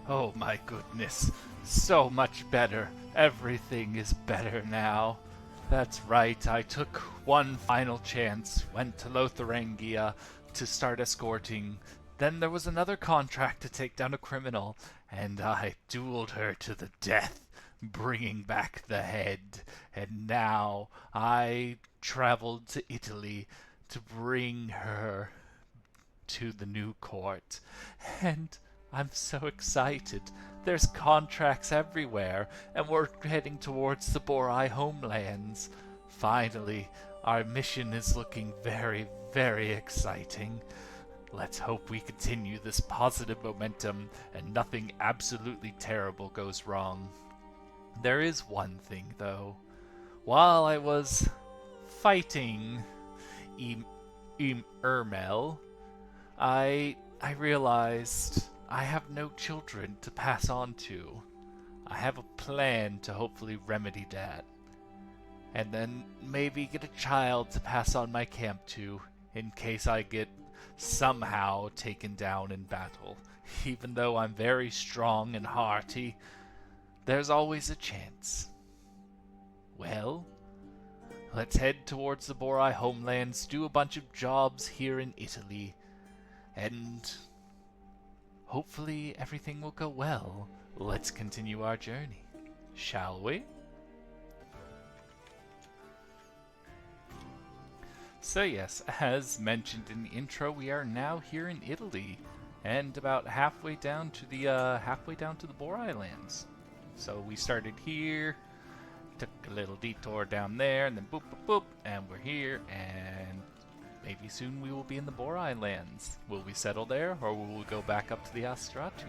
Oh my goodness. So much better. Everything is better now. That's right, I took one final chance, went to Lotharangia to start escorting. Then there was another contract to take down a criminal, and I dueled her to the death, bringing back the head. And now I traveled to Italy to bring her to the new court. And I'm so excited. There's contracts everywhere, and we're heading towards the Borai homelands. Finally, our mission is looking very, very exciting. Let's hope we continue this positive momentum and nothing absolutely terrible goes wrong. There is one thing, though. While I was fighting Ermel, I realized I have no children to pass on to. I have a plan to hopefully remedy that. And then maybe get a child to pass on my camp to, in case I get somehow taken down in battle. Even though I'm very strong and hearty, there's always a chance. Well, let's head towards the Borai homelands, do a bunch of jobs here in Italy, and hopefully everything will go well. Let's continue our journey, shall we? So yes, as mentioned in the intro, we are now here in Italy, and about halfway down to the Borai lands. So we started here, took a little detour down there, and then boop boop boop, and we're here, and maybe soon we will be in the Borai lands. Will we settle there, or will we go back up to the Astratu?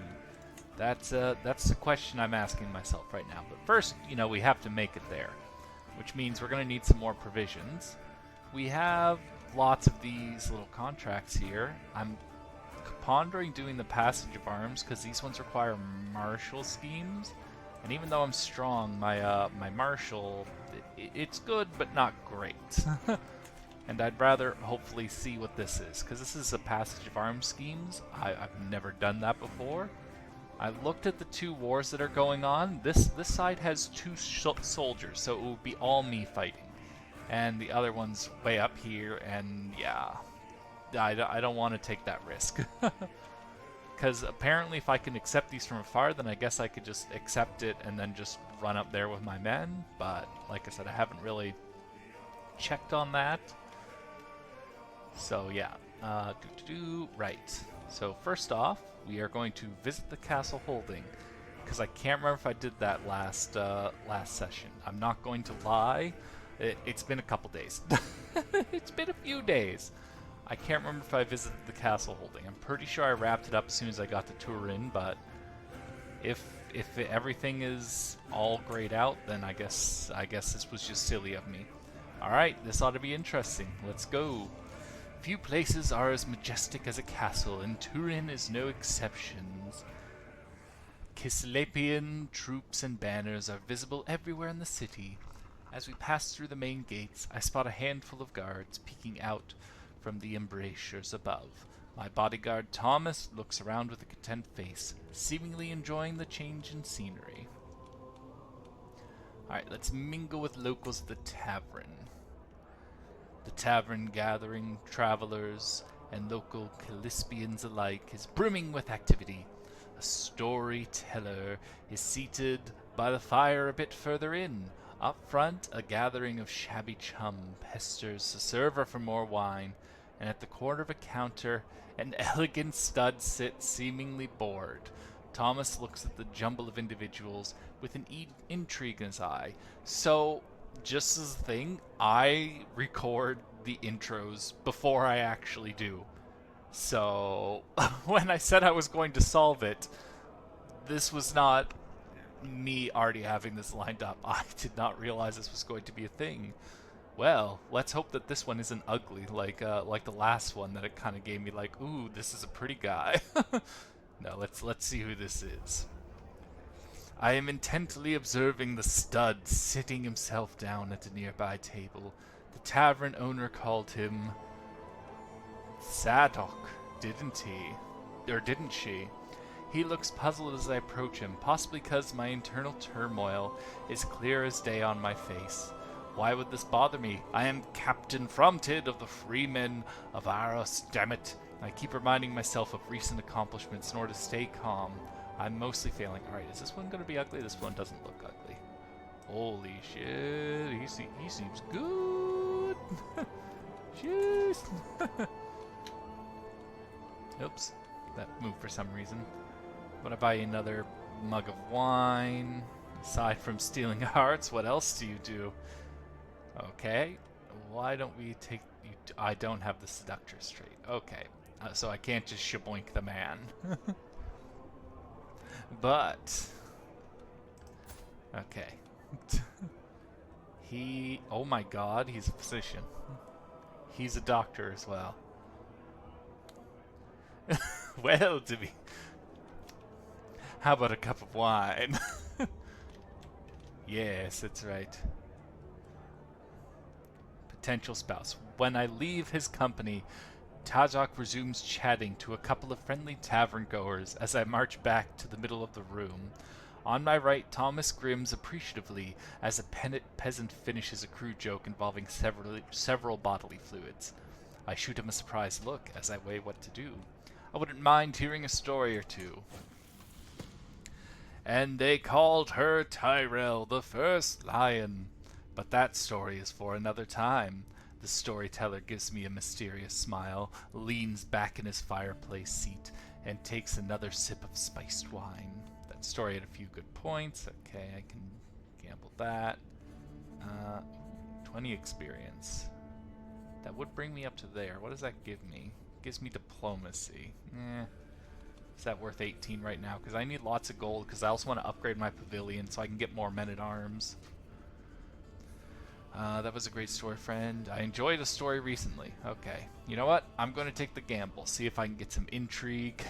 That's the question I'm asking myself right now. But first, we have to make it there, which means we're going to need some more provisions. We have lots of these little contracts here. I'm pondering doing the Passage of Arms, because these ones require martial schemes. And even though I'm strong, my martial, it's good, but not great. And I'd rather hopefully see what this is, because this is a Passage of Arms schemes. I've never done that before. I looked at the two wars that are going on. This side has two soldiers, so it will be all me fighting. And the other one's way up here, and yeah, I don't want to take that risk. Because apparently if I can accept these from afar, then I guess I could just accept it and then just run up there with my men. But like I said, I haven't really checked on that. So yeah, right. So first off, we are going to visit the castle holding, because I can't remember if I did that last session. I'm not going to lie, it's been a couple days. It's been a few days. I can't remember if I visited the castle holding. I'm pretty sure I wrapped it up as soon as I got the tour in, but if everything is all grayed out, then I guess this was just silly of me. Alright, this ought to be interesting. Let's go. Few places are as majestic as a castle, and Turin is no exception. Kislepian troops and banners are visible everywhere in the city. As we pass through the main gates, I spot a handful of guards peeking out from the embrasures above. My bodyguard Thomas looks around with a content face, seemingly enjoying the change in scenery. Alright, let's mingle with locals at the tavern. The tavern, gathering travelers and local Calispians alike, is brimming with activity. A storyteller is seated by the fire a bit further in. Up front, a gathering of shabby chum pesters the server for more wine, and at the corner of a counter, an elegant stud sits seemingly bored. Thomas looks at the jumble of individuals with an intrigue in his eye. So, just as a thing, I record the intros before I actually do. So, when I said I was going to solve it, this was not me already having this lined up. I did not realize this was going to be a thing. Well, let's hope that this one isn't ugly, like the last one that it kind of gave me like, ooh, this is a pretty guy. No, let's see who this is. I am intently observing the stud sitting himself down at a nearby table. The tavern owner called him Sadok, didn't he? Or didn't she? He looks puzzled as I approach him, possibly because my internal turmoil is clear as day on my face. Why would this bother me? I am Captain Fromtid of the Freemen of Aros, damn it. I keep reminding myself of recent accomplishments in order to stay calm. I'm mostly failing. Alright, is this one going to be ugly? This one doesn't look ugly. Holy shit, he seems good. Jeez. Oops, that moved for some reason. I'm gonna buy you another mug of wine. Aside from stealing hearts, what else do you do? Okay, why don't we take you? I don't have the seductress trait. Okay, so I can't just shaboink the man. But okay, he. Oh my God, he's a physician. He's a doctor as well. Well, to be. How about a cup of wine? Yes, that's right. Potential spouse. When I leave his company, Tajok resumes chatting to a couple of friendly tavern goers as I march back to the middle of the room. On my right, Thomas grins appreciatively as a peasant finishes a crude joke involving several bodily fluids. I shoot him a surprised look as I weigh what to do. I wouldn't mind hearing a story or two. And they called her Tyrell, the first lion. But that story is for another time. The storyteller gives me a mysterious smile, leans back in his fireplace seat, and takes another sip of spiced wine. That story had a few good points. Okay, I can gamble that. 20 experience. That would bring me up to there. What does that give me? It gives me diplomacy. Is that worth 18 right now? Because I need lots of gold, because I also want to upgrade my pavilion so I can get more men-at-arms. That was a great story, friend. I enjoyed a story recently. Okay. You know what? I'm going to take the gamble. See if I can get some intrigue.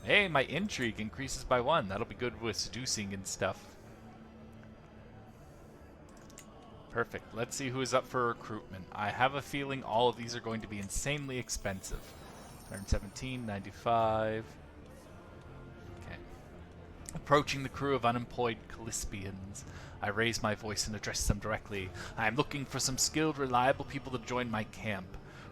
Hey, my intrigue increases by 1. That'll be good with seducing and stuff. Perfect. Let's see who is up for recruitment. I have a feeling all of these are going to be insanely expensive. 117, 95. Okay. Approaching the crew of unemployed Callispians, I raise my voice and address them directly. I am looking for some skilled, reliable people to join my camp.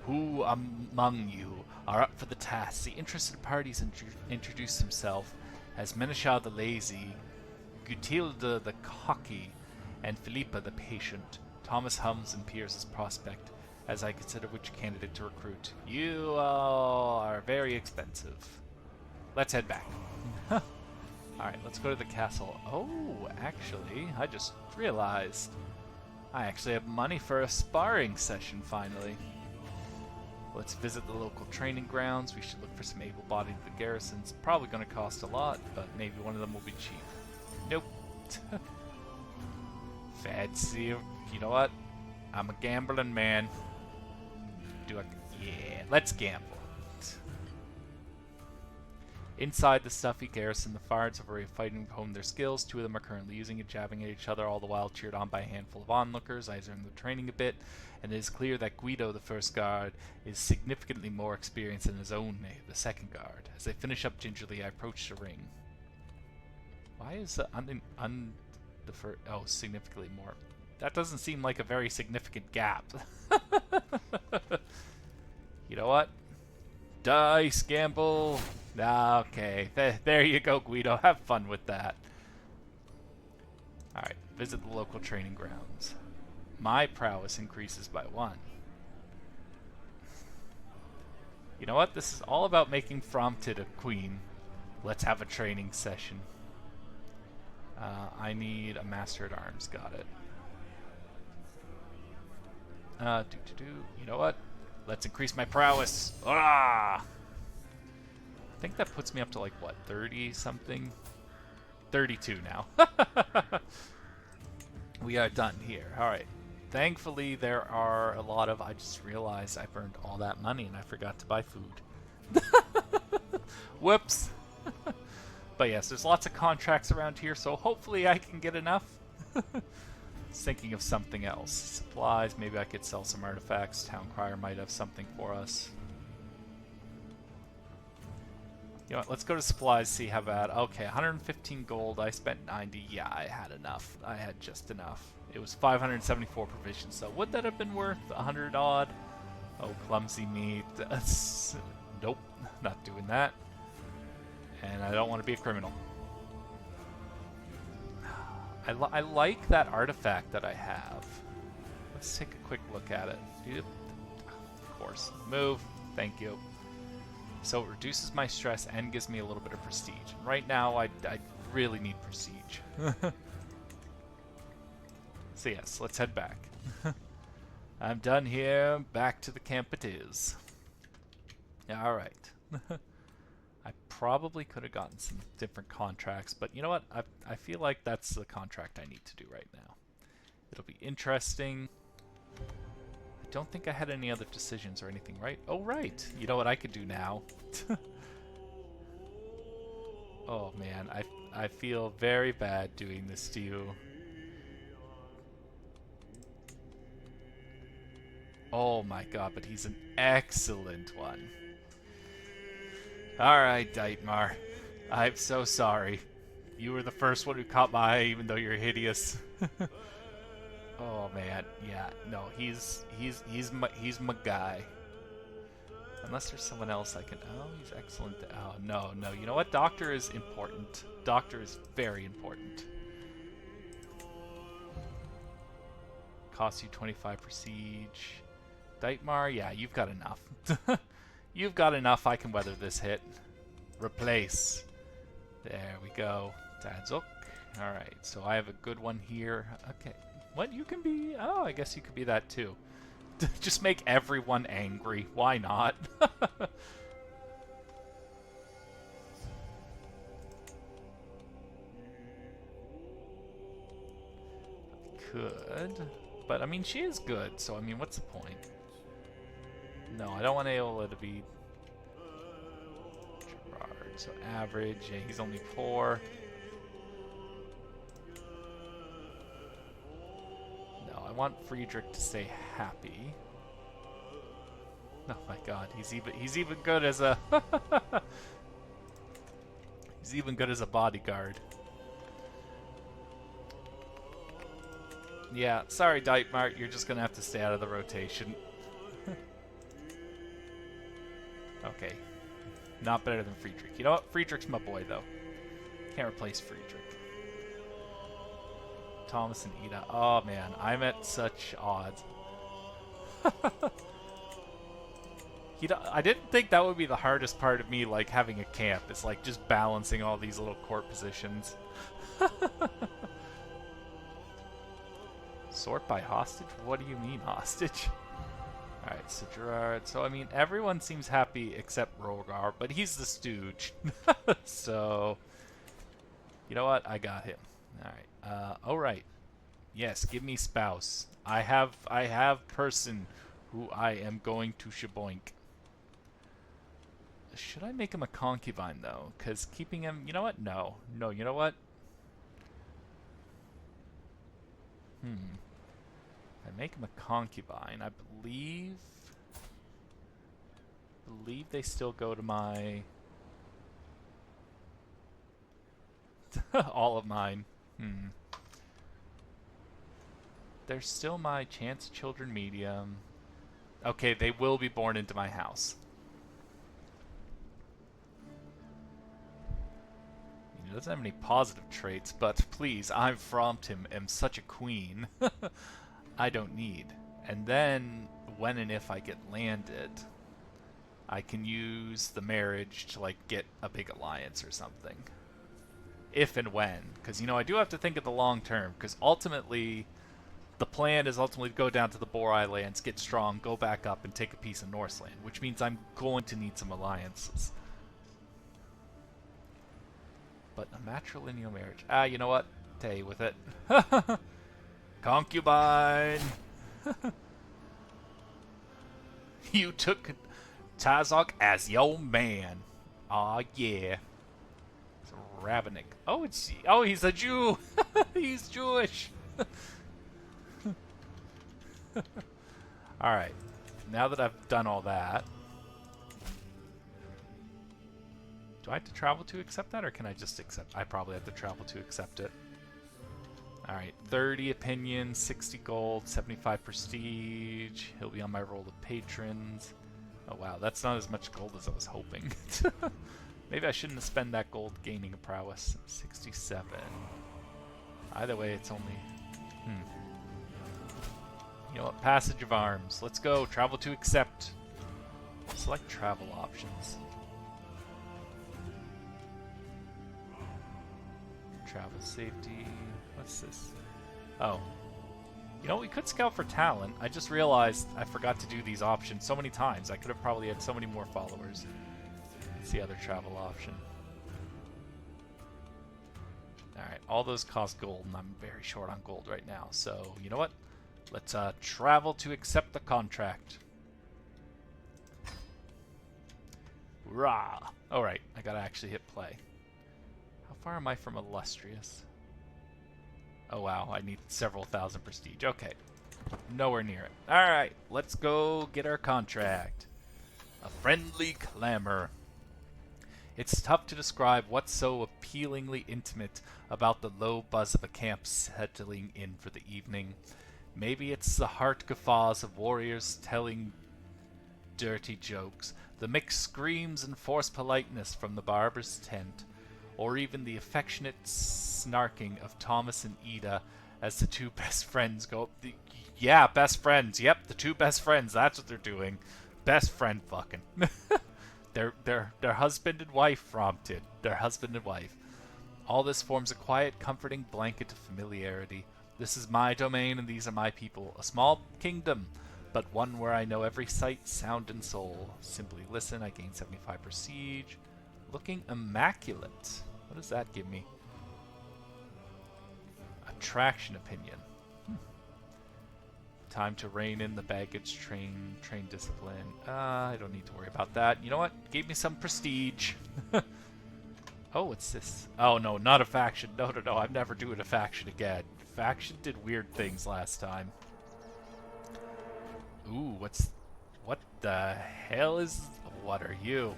Who among you are up for the task? The interested parties introduce themselves as Menashah the Lazy, Gutilda the Cocky, and Philippa the Patient. Thomas hums and peers as prospect as I consider which candidate to recruit. You all are very expensive. Let's head back. Alright, let's go to the castle. Oh, actually, I just realized I actually have money for a sparring session finally. Let's visit the local training grounds. We should look for some able-bodied garrisons. Probably going to cost a lot, but maybe one of them will be cheap. Nope. Fancy. You know what? I'm a gambling man. Yeah, let's gamble. Inside the stuffy garrison, the Fards have already fighting to hone their skills. 2 of them are currently using it, jabbing at each other, all the while cheered on by a handful of onlookers. I observe them training a bit, and it is clear that Guido, the first guard, is significantly more experienced than his own mate, the second guard. As they finish up gingerly, I approach the ring. Why is the oh, significantly more? That doesn't seem like a very significant gap. You know what? Dice, gamble. Okay, there you go, Guido. Have fun with that. Alright, visit the local training grounds. My prowess increases by 1. You know what? This is all about making Fromtid a queen. Let's have a training session. I need a master at arms. Got it. You know what? Let's increase my prowess. Ah! I think that puts me up to like, what, 30 something? 32 now. We are done here. Alright. Thankfully, there are a lot of... I just realized I burned all that money and I forgot to buy food. Whoops. But yes, there's lots of contracts around here, so hopefully I can get enough. Thinking of something else. Supplies, maybe I could sell some artifacts. Town Crier might have something for us. You know what, let's go to supplies, see how bad. Okay, 115 gold. I spent 90. Yeah, I had enough. I had just enough. It was 574 provisions, so would that have been worth 100 odd? Oh, clumsy me. Nope, not doing that. And I don't want to be a criminal. I like that artifact that I have. Let's take a quick look at it. Of course. Move. Thank you. So it reduces my stress and gives me a little bit of prestige. And right now, I really need prestige. So yes, let's head back. I'm done here. Back to the camp it is. Alright. I probably could have gotten some different contracts, but you know what? I feel like that's the contract I need to do right now. It'll be interesting. I don't think I had any other decisions or anything, right? Oh, right. You know what I could do now? Oh, man. I feel very bad doing this to you. Oh, my God, but he's an excellent one. Alright, Deitmar. I'm so sorry. You were the first one who caught my eye, even though you're hideous. Oh man, yeah, no, he's my guy. Unless there's someone else I can. Oh, he's excellent. Oh no, no. You know what? Doctor is important. Doctor is very important. Costs you 25 prestige. Deitmar, yeah, you've got enough. You've got enough. I can weather this hit. Replace. There we go. Tadzuk. All right, so I have a good one here. Okay. What? You can be... Oh, I guess you could be that too. Just make everyone angry. Why not? Could. But, I mean, she is good, so, I mean, what's the point? No, I don't want Aola to be... Gerard, so average. Yeah, he's only 4. I want Friedrich to stay happy. Oh my God, he's even good as a he's even good as a bodyguard. Yeah, sorry, Deitmar, you're just gonna have to stay out of the rotation. Okay, not better than Friedrich. You know what? Friedrich's my boy, though. Can't replace Friedrich. Thomas and Ida. Oh man, I'm at such odds. I didn't think that would be the hardest part of me, like having a camp. It's like just balancing all these little court positions. Sort by hostage? What do you mean hostage? Alright, so Gerard. So I mean, everyone seems happy except Rogar, but he's the stooge. So, you know what? I got him. Alright. Alright. Yes, give me spouse. I have person who I am going to shaboink. Should I make him a concubine, though? Because keeping him... You know what? No. No, you know what? If I make him a concubine, I believe they still go to my... all of mine. They're still my chance children medium. Okay, they will be born into my house. He doesn't have any positive traits, but please, I'm Frompt him, am such a queen. I don't need. And then, when and if I get landed, I can use the marriage to, like, get a big alliance or something. If and when. Because, you know, I do have to think of the long term, because ultimately... The plan is ultimately to go down to the Borai lands, get strong, go back up, and take a piece of Norseland, which means I'm going to need some alliances. But a matrilineal marriage. Ah, you know what? Stay with it. Concubine! You took Tazok as your man. Aw, yeah. It's Ravenik. Oh, he's a Jew! He's Jewish! Alright, now that I've done all that, Do I have to travel to accept that, or can I just accept? I probably have to travel to accept it. Alright, 30 opinion, 60 gold, 75 prestige. He'll be on my roll of patrons. Oh wow, that's not as much gold as I was hoping. Maybe I shouldn't have spent that gold gaining a prowess. 67. Either way, it's only... You know what? Passage of arms. Let's go. Travel to accept. Select travel options. Travel safety. What's this? Oh. You know, we could scout for talent. I just realized I forgot to do these options so many times. I could have probably had so many more followers. It's the other travel option. Alright, all those cost gold, and I'm very short on gold right now. So, you know what? Let's travel to accept the contract. Rah! Alright, I gotta actually hit play. How far am I from illustrious? Oh wow, I need several thousand prestige. Okay. Nowhere near it. Alright, let's go get our contract. A friendly clamor. It's tough to describe what's so appealingly intimate about the low buzz of a camp settling in for the evening. Maybe it's the heart guffaws of warriors telling dirty jokes, the mixed screams and forced politeness from the barber's tent, or even the affectionate snarking of Thomas and Ida as the two best friends go... Yeah, best friends. Yep, the two best friends. That's what they're doing. Best friend fucking. They're husband and wife prompted. They're husband and wife. All this forms a quiet, comforting blanket of familiarity. This is my domain and these are my people. A small kingdom, but one where I know every sight, sound, and soul. Simply listen, I gain 75 prestige. Looking immaculate. What does that give me? Attraction opinion. Time to rein in the baggage train discipline. I don't need to worry about that. You know what? Gave me some prestige. Oh, what's this? Oh, no, not a faction. No, I'm never doing a faction again. Faction did weird things last time. Ooh, what the hell is... What are you?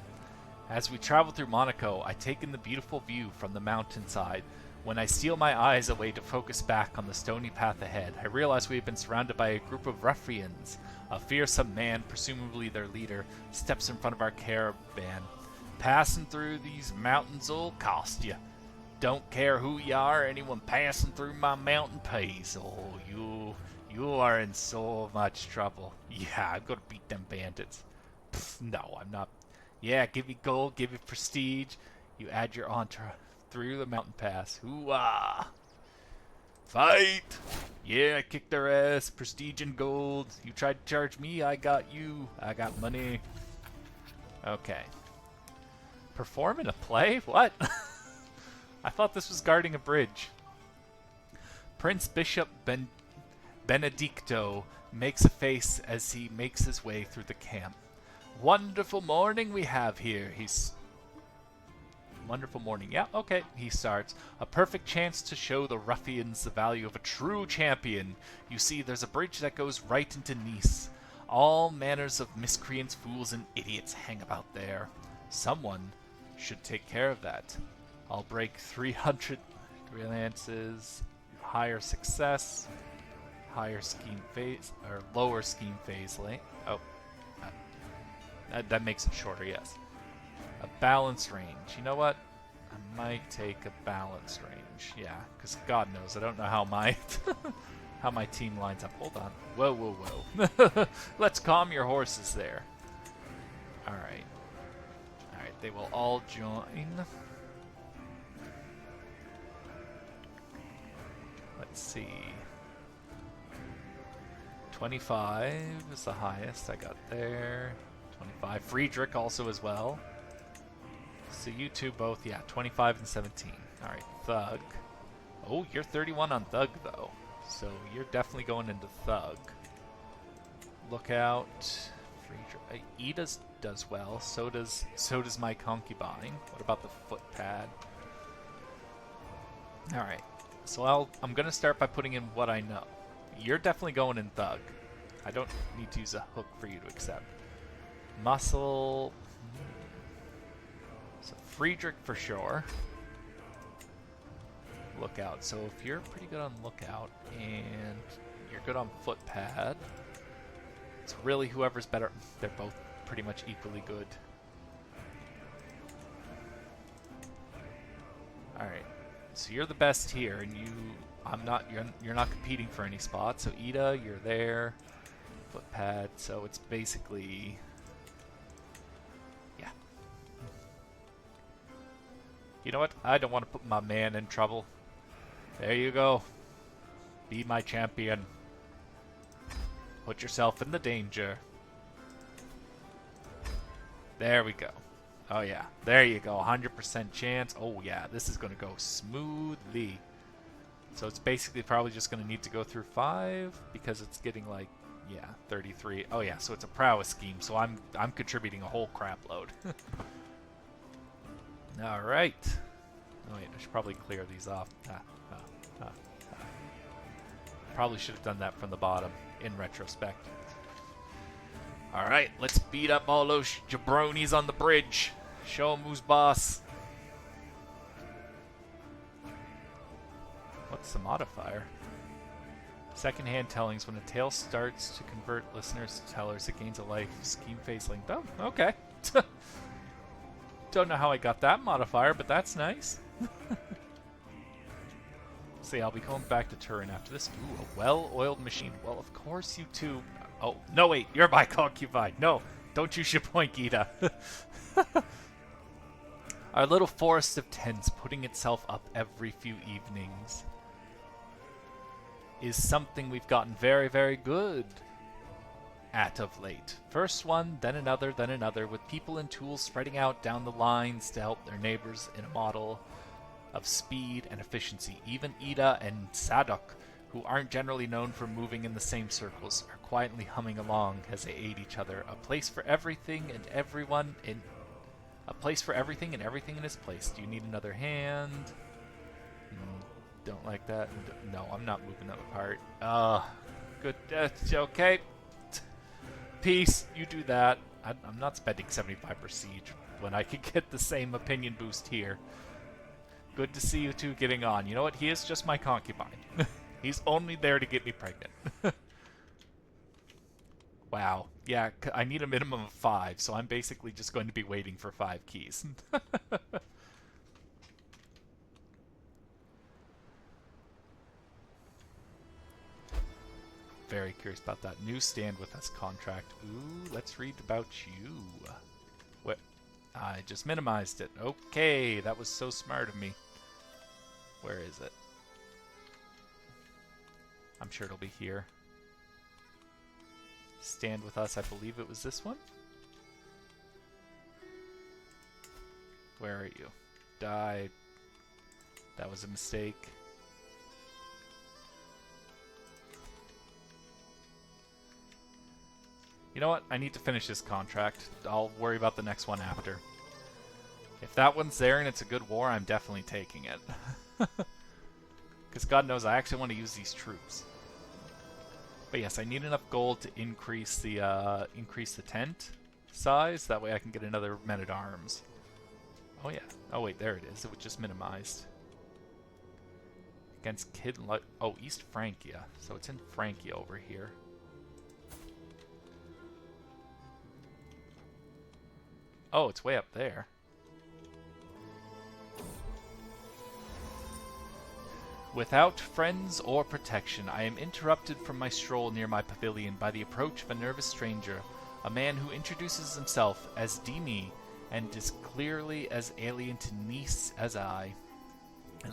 As we travel through Monaco, I take in the beautiful view from the mountainside. When I steal my eyes away to focus back on the stony path ahead, I realize we have been surrounded by a group of ruffians. A fearsome man, presumably their leader, steps in front of our caravan. Passing through these mountains will cost you. Don't care who you are, anyone passing through my mountain pays. Oh, you are in so much trouble. Yeah, I'm gonna beat them bandits. Pfft, no, I'm not. Yeah, give me gold, give me prestige. You add your entourage through the mountain pass. Hoo-ah! Fight! Yeah, I kicked their ass. Prestige and gold. You tried to charge me, I got you. I got money. Okay. Perform in a play? What? I thought this was guarding a bridge. Prince Bishop Benedicto makes a face as he makes his way through the camp. Wonderful morning we have here. Wonderful morning. Yeah, okay. He starts. A perfect chance to show the ruffians the value of a true champion. You see, there's a bridge that goes right into Nice. All manners of miscreants, fools, and idiots hang about there. Someone should take care of that. I'll break 300 brilliances. Higher success. Higher scheme phase. Or lower scheme phase length. Oh. That makes it shorter, yes. A balanced range. You know what? I might take a balanced range. Yeah, because God knows I don't know how my how my team lines up. Hold on. Whoa, whoa, whoa. Let's calm your horses there. Alright. Alright, they will all join. Let's see. 25 is the highest I got there. 25. Friedrich also as well. So you two both, yeah, 25 and 17. Alright, Thug. Oh, you're 31 on Thug, though. So you're definitely going into Thug. Lookout. Friedrich. Ida does well. So does my concubine. What about the foot pad? Alright. So I'm going to start by putting in what I know. You're definitely going in Thug. I don't need to use a hook for you to accept. Muscle. So Friedrich for sure. Lookout. So if you're pretty good on lookout and you're good on footpad, it's really whoever's better. They're both pretty much equally good. All right. So you're the best here, and you're not competing for any spots. So Ida, you're there. Footpad. So it's basically, yeah. You know what? I don't want to put my man in trouble. There you go. Be my champion. Put yourself in the danger. There we go. Oh yeah, there you go. 100% chance. Oh yeah, this is going to go smoothly. So it's basically probably just going to need to go through 5 because it's getting like, yeah, 33. Oh yeah, so it's a prowess scheme. So I'm contributing a whole crap load. All right. Oh wait, I should probably clear these off. Probably should have done that from the bottom in retrospect. All right, let's beat up all those jabronis on the bridge. Show them who's boss. What's the modifier? Secondhand tellings. When a tale starts to convert listeners to tellers, it gains a life. Scheme phase linked. Oh, okay. Don't know how I got that modifier, but that's nice. See, I'll be going back to Turin after this. Ooh, a well-oiled machine. Well, of course you two... Oh, no, wait. You're my concubine. No, don't you shapoink, Ida. Our little forest of tents putting itself up every few evenings is something we've gotten very, very good at of late. First one, then another, with people and tools spreading out down the lines to help their neighbors in a model of speed and efficiency. Even Ida and Sadok, who aren't generally known for moving in the same circles, are quietly humming along as they aid each other. A place for everything and everyone in... A place for everything and everything in its place. Do you need another hand? Don't like that. No, I'm not moving that apart. Good. Okay. Peace. You do that. I'm not spending 75 for siege when I could get the same opinion boost here. Good to see you two getting on. You know what? He is just my concubine. He's only there to get me pregnant. Wow. Yeah, I need a minimum of 5, so I'm basically just going to be waiting for 5 keys. Very curious about that. New stand with us contract. Ooh, let's read about you. What? I just minimized it. Okay, that was so smart of me. Where is it? I'm sure it'll be here. Stand with us. I believe it was this one. Where are you? Die. That was a mistake. You know what? I need to finish this contract. I'll worry about the next one after. If that one's there and it's a good war, I'm definitely taking it. Because God knows I actually want to use these troops. But yes, I need enough gold to increase the tent size. That way I can get another men-at-arms. Oh yeah. Oh wait, there it is. It was just minimized. Against oh, East Francia. So it's in Francia over here. Oh, it's way up there. Without friends or protection, I am interrupted from my stroll near my pavilion by the approach of a nervous stranger, a man who introduces himself as Dimi and is clearly as alien to Nice as I.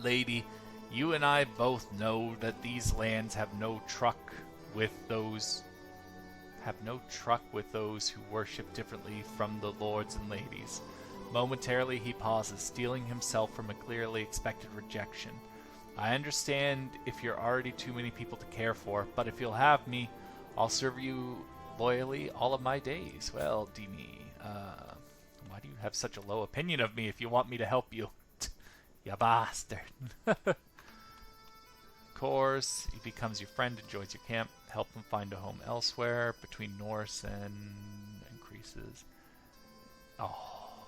Lady, you and I both know that these lands have no truck with those who worship differently from the lords and ladies. Momentarily he pauses, steeling himself from a clearly expected rejection. I understand if you're already too many people to care for, but if you'll have me, I'll serve you loyally all of my days. Well, Dimi, why do you have such a low opinion of me if you want me to help you? You bastard. Of course, he becomes your friend, enjoys your camp, help him find a home elsewhere, between Norse and increases. Oh,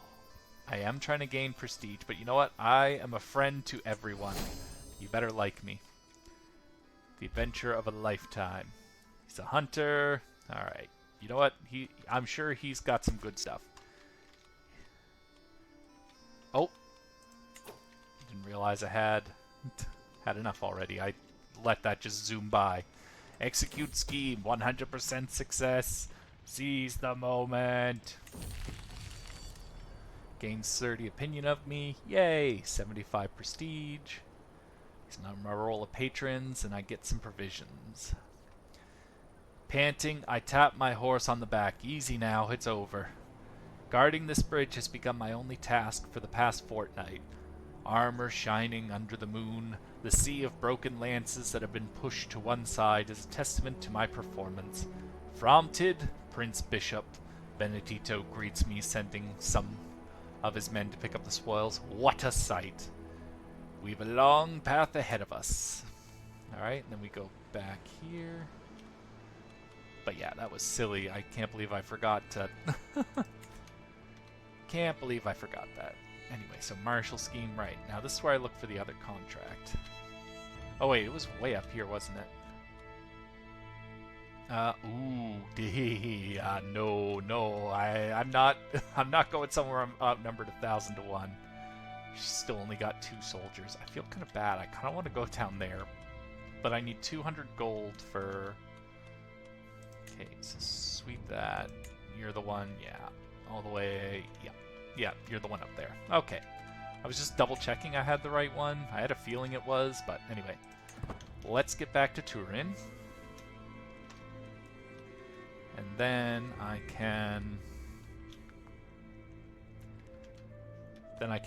I am trying to gain prestige, but you know what? I am a friend to everyone. You better like me. The adventure of a lifetime. He's a hunter. Alright. You know what? I'm sure he's got some good stuff. Oh. Didn't realize I had enough already. I let that just zoom by. Execute scheme. 100% success. Seize the moment. Gains 30 opinion of me. Yay! 75 prestige. So now I roll of patrons and I get some provisions. Panting, I tap my horse on the back. Easy now, it's over. Guarding this bridge has become my only task for the past fortnight. Armor shining under the moon, the sea of broken lances that have been pushed to one side is a testament to my performance. Frompted, Prince Bishop. Benedito greets me, sending some of his men to pick up the spoils. What a sight! We've a long path ahead of us. Alright, and then we go back here. But yeah, that was silly. I can't believe I forgot to... Can't believe I forgot that. Anyway, so martial scheme, right. Now this is where I look for the other contract. Oh wait, it was way up here, wasn't it? No, I'm not going somewhere I'm outnumbered 1,000 to 1. She's still only got 2 soldiers. I feel kind of bad. I kind of want to go down there, but I need 200 gold for... Okay, so sweep that. You're the one, yeah. All the way, yeah, you're the one up there. Okay. I was just double checking I had the right one. I had a feeling it was, but anyway. Let's get back to Turin. And then I can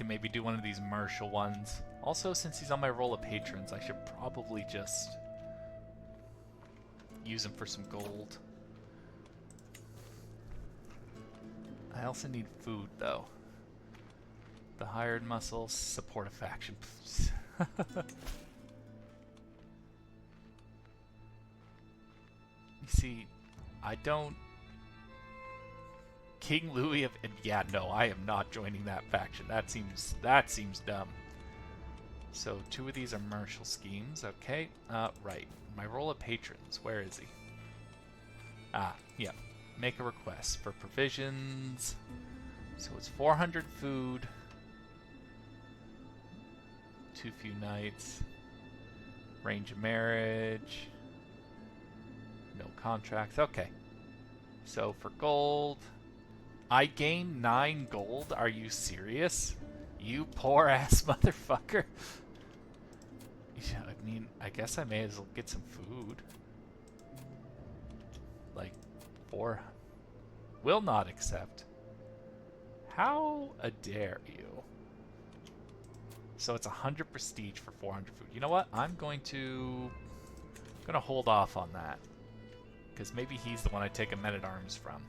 maybe do one of these martial ones. Also, since he's on my roll of patrons, I should probably just use him for some gold. I also need food, though. The hired muscle, support a faction. You see, I don't... King Louis of... Yeah, no, I am not joining that faction. That seems dumb. So 2 of these are martial schemes. Okay, right. My roll of patrons. Where is he? Ah, yeah. Make a request for provisions. So it's 400 food. Too few nights. Range of marriage. No contracts. Okay. So for gold, I gain 9 gold. Are you serious? You poor ass motherfucker. I mean, I guess I may as well get some food. Like, 4. Will not accept. How dare you? So it's 100 prestige for 400 food. You know what? I'm gonna hold off on that. Because maybe he's the one I take a men-at-arms from.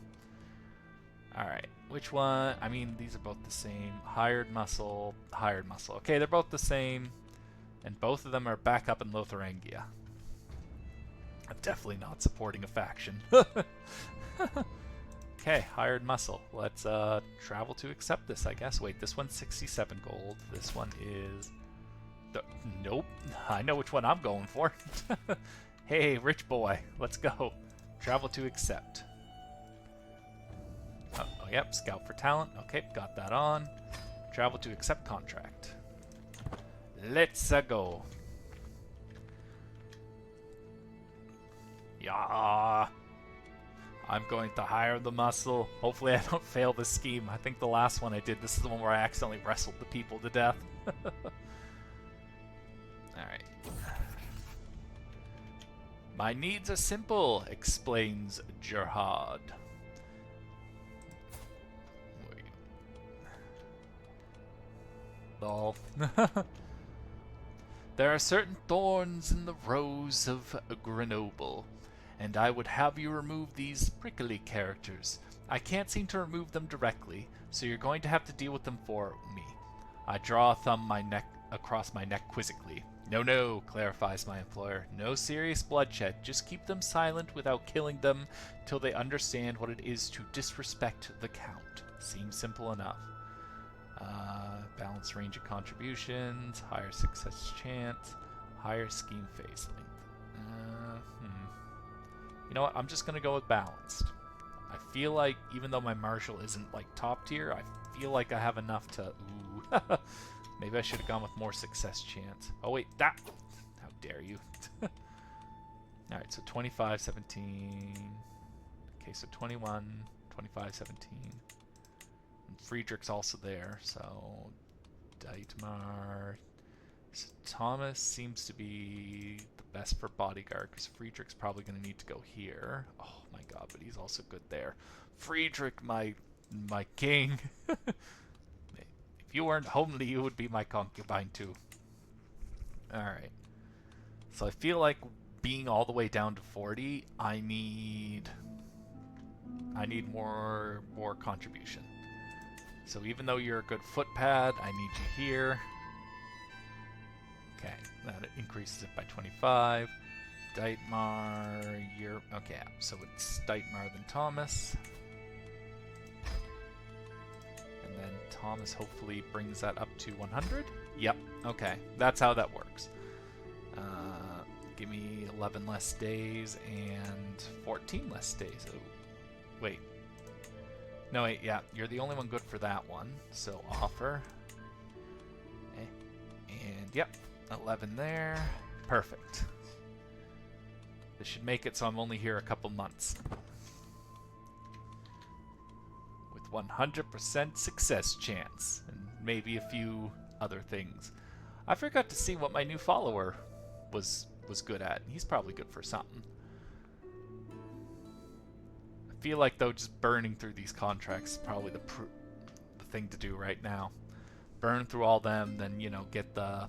Alright, which one? I mean, these are both the same. Hired muscle, hired muscle. Okay, they're both the same. And both of them are back up in Lotharangia. I'm definitely not supporting a faction. Okay, hired muscle. Let's travel to accept this, I guess. Wait, this one's 67 gold. This one is... Nope. I know which one I'm going for. Hey, rich boy. Let's go. Travel to accept. Oh, yep. Scout for talent. Okay, got that on. Travel to accept contract. Let's go. Yeah. I'm going to hire the muscle. Hopefully I don't fail this scheme. I think the last one I did, this is the one where I accidentally wrestled the people to death. Alright. My needs are simple, explains Gerhard. Lol. There are certain thorns in the rose of Grenoble, and I would have you remove these prickly characters. I can't seem to remove them directly, so you're going to have to deal with them for me. I draw a thumb across my neck quizzically. No, clarifies my employer. No serious bloodshed. Just keep them silent without killing them till they understand what it is to disrespect the Count. Seems simple enough. Balanced range of contributions, higher success chance, higher scheme phase length. You know what? I'm just going to go with balanced. I feel like, even though my martial isn't like top tier, I feel like I have enough to... Ooh. Maybe I should have gone with more success chance. Oh wait, that... How dare you. Alright, so 25, 17... Okay, so 21, 25, 17... And Friedrich's also there, so... Dietmar... So Thomas seems to be the best for bodyguard, because Friedrich's probably going to need to go here. Oh my god, but he's also good there. Friedrich, my king. If you weren't homely, you would be my concubine too. Alright. So I feel like being all the way down to 40, I need more contribution. So even though you're a good footpad, I need you here. Okay, that increases it by 25. Dietmar, you're... Okay, so it's Dietmar then Thomas. And then Thomas hopefully brings that up to 100? Yep, okay, that's how that works. Give me 11 less days and 14 less days. Oh, wait. No, wait, yeah, you're the only one good for that one. So offer. And yep. 11 there. Perfect. This should make it so I'm only here a couple months. With 100% success chance. And maybe a few other things. I forgot to see what my new follower was good at. He's probably good for something. I feel like, though, just burning through these contracts is probably the thing to do right now. Burn through all them, then, you know, get the...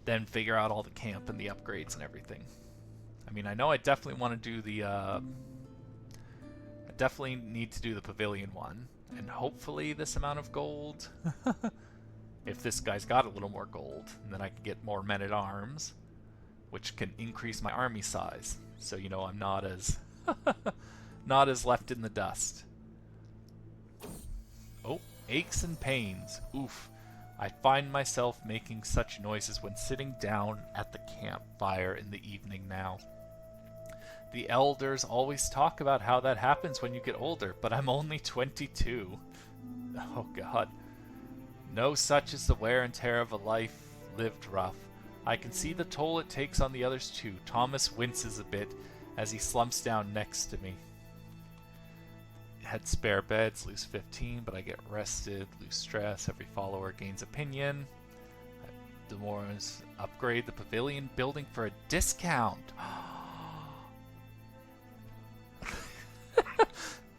Then figure out all the camp and the upgrades and everything. I mean, I know I definitely want to do the... I definitely need to do the pavilion one. And hopefully this amount of gold... if this guy's got a little more gold, and then I can get more men-at-arms, which can increase my army size. So, you know, I'm not as... not as left in the dust. Oh, aches and pains. Oof. I find myself making such noises when sitting down at the campfire in the evening now. The elders always talk about how that happens when you get older, but I'm only 22. Oh god. No such is the wear and tear of a life lived rough. I can see the toll it takes on the others too. Thomas winces a bit as he slumps down next to me. Had spare beds, lose 15, but I get rested, lose stress, every follower gains opinion. The more is upgrade the pavilion building for a discount.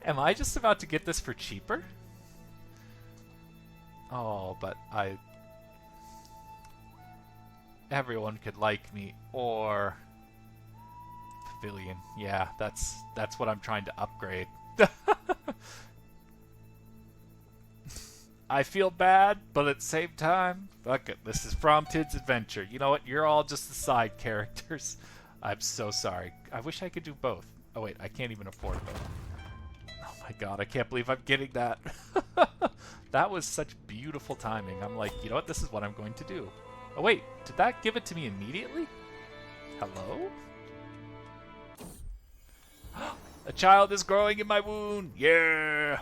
Am I just about to get this for cheaper? Oh, but everyone could like me, or... Pavilion. Yeah, that's what I'm trying to upgrade. I feel bad, but at the same time, fuck it. This is From Tid's Adventure. You know what? You're all just the side characters. I'm so sorry. I wish I could do both. Oh wait, I can't even afford both. Oh my god, I can't believe I'm getting that. That was such beautiful timing. I'm like, you know what? This is what I'm going to do. Oh wait, did that give it to me immediately? Hello? A child is growing in my wound. Yeah.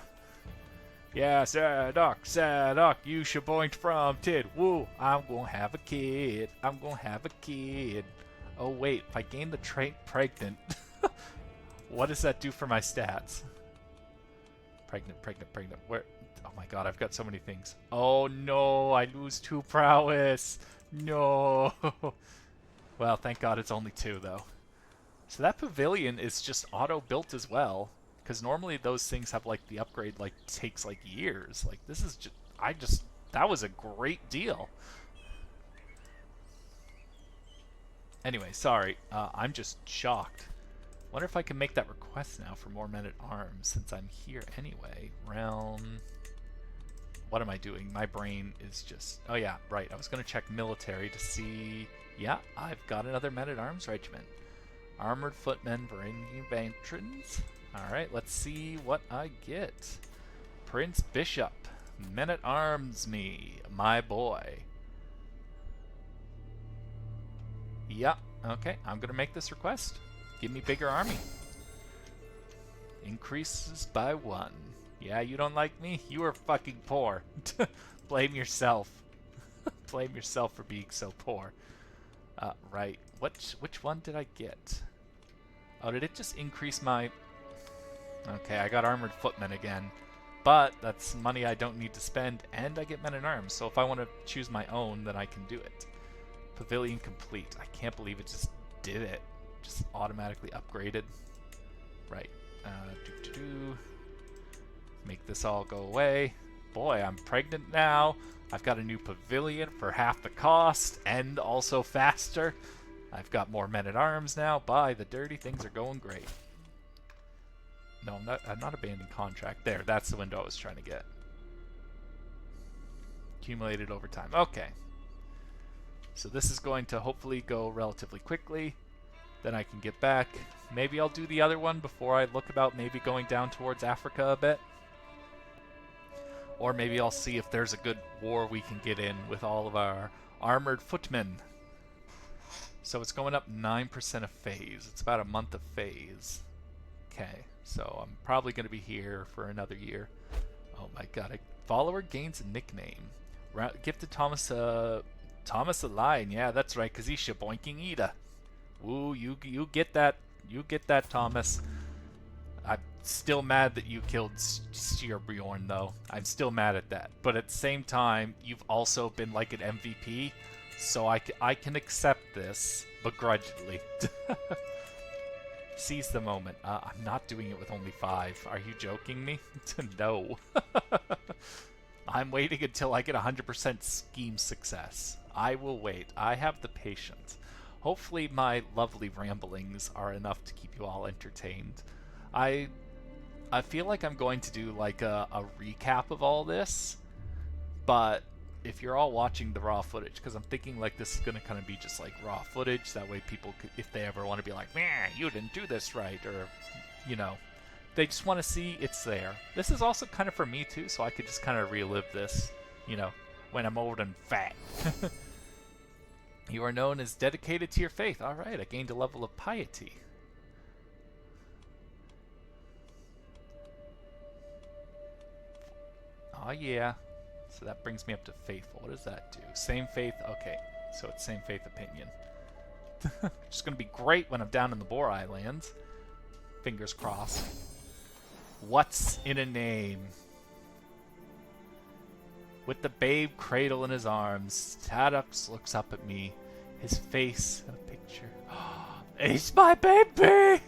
Yeah, Sadok, you shaboinked from Tid. Woo, I'm gonna have a kid. I'm gonna have a kid. Oh wait, if I gain the trait pregnant, what does that do for my stats? Pregnant. Where? Oh my god, I've got so many things. Oh no, I lose 2 prowess. No. Well, thank god it's only 2 though. So that pavilion is just auto-built as well, because normally those things have like the upgrade like takes like years. Like this is just that was a great deal. Anyway, sorry, I'm just shocked. Wonder if I can make that request now for more men-at-arms since I'm here anyway. Realm. What am I doing? My brain is just... Oh yeah, right. I was going to check military to see... Yeah, I've got another men-at-arms regiment. Armored footmen, Varangian veterans. Alright, let's see what I get. Prince Bishop. Men-at-arms me, my boy. Yeah, okay, I'm gonna make this request. Give me bigger army. Increases by 1. Yeah, you don't like me? You are fucking poor. Blame yourself. Blame yourself for being so poor. Right. Which one did I get? Oh, did it just increase my... Okay, I got armored footmen again. But that's money I don't need to spend, and I get men-at-arms. So if I want to choose my own, then I can do it. Pavilion complete. I can't believe it just did it. Just automatically upgraded. Right. Make this all go away. Boy, I'm pregnant now. I've got a new pavilion for half the cost and also faster. I've got more men-at-arms now. By the dirty, things are going great. No, I'm not abandoning contract. There, that's the window I was trying to get. Accumulated over time. Okay. So this is going to hopefully go relatively quickly. Then I can get back. Maybe I'll do the other one before I look about maybe going down towards Africa a bit. Or maybe I'll see if there's a good war we can get in with all of our armored footmen. So it's going up 9% a phase. It's about a month of phase. Okay, so I'm probably going to be here for another year. Oh my god, a follower gains a nickname. Gifted Thomas a line. Yeah, that's right, because he's shaboinking Ida. Woo, you get that. You get that, Thomas. I'm still mad that you killed Styrbjorn, though. I'm still mad at that. But at the same time, you've also been like an MVP, so I can accept this begrudgingly. Seize the moment. I'm not doing it with only 5. Are you joking me? No. I'm waiting until I get 100% scheme success. I will wait. I have the patience. Hopefully my lovely ramblings are enough to keep you all entertained. I feel like I'm going to do like a recap of all this, but if you're all watching the raw footage, because I'm thinking like this is going to kind of be just like raw footage, that way people could, if they ever want to be like, man, you didn't do this right, or, you know, they just want to see it's there. This is also kind of for me too, so I could just kind of relive this, you know, when I'm old and fat. You are known as dedicated to your faith. Alright, I gained a level of piety. Oh yeah. So that brings me up to faithful. What does that do? Same faith? Okay. So it's same faith opinion. Which is going to be great when I'm down in the Boar Islands. Fingers crossed. What's in a name? With the babe cradle in his arms, Tadux looks up at me, his face in a picture. It's my baby!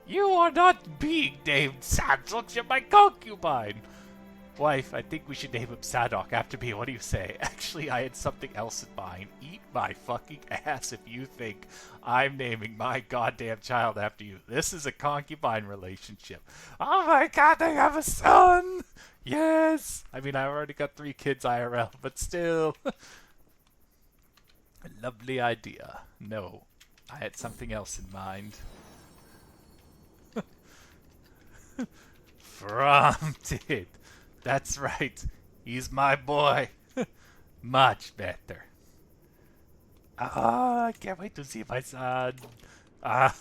You are not being named Sadok, you're my concubine! Wife, I think we should name him Sadok after me, what do you say? Actually, I had something else in mind. Eat my fucking ass if you think I'm naming my goddamn child after you. This is a concubine relationship. Oh my god, they have a son! Yes! I mean, I already got 3 kids IRL, but still. A lovely idea. No, I had something else in mind. Prompted. That's right. He's my boy. Much better. Ah, I can't wait to see my son. Ah.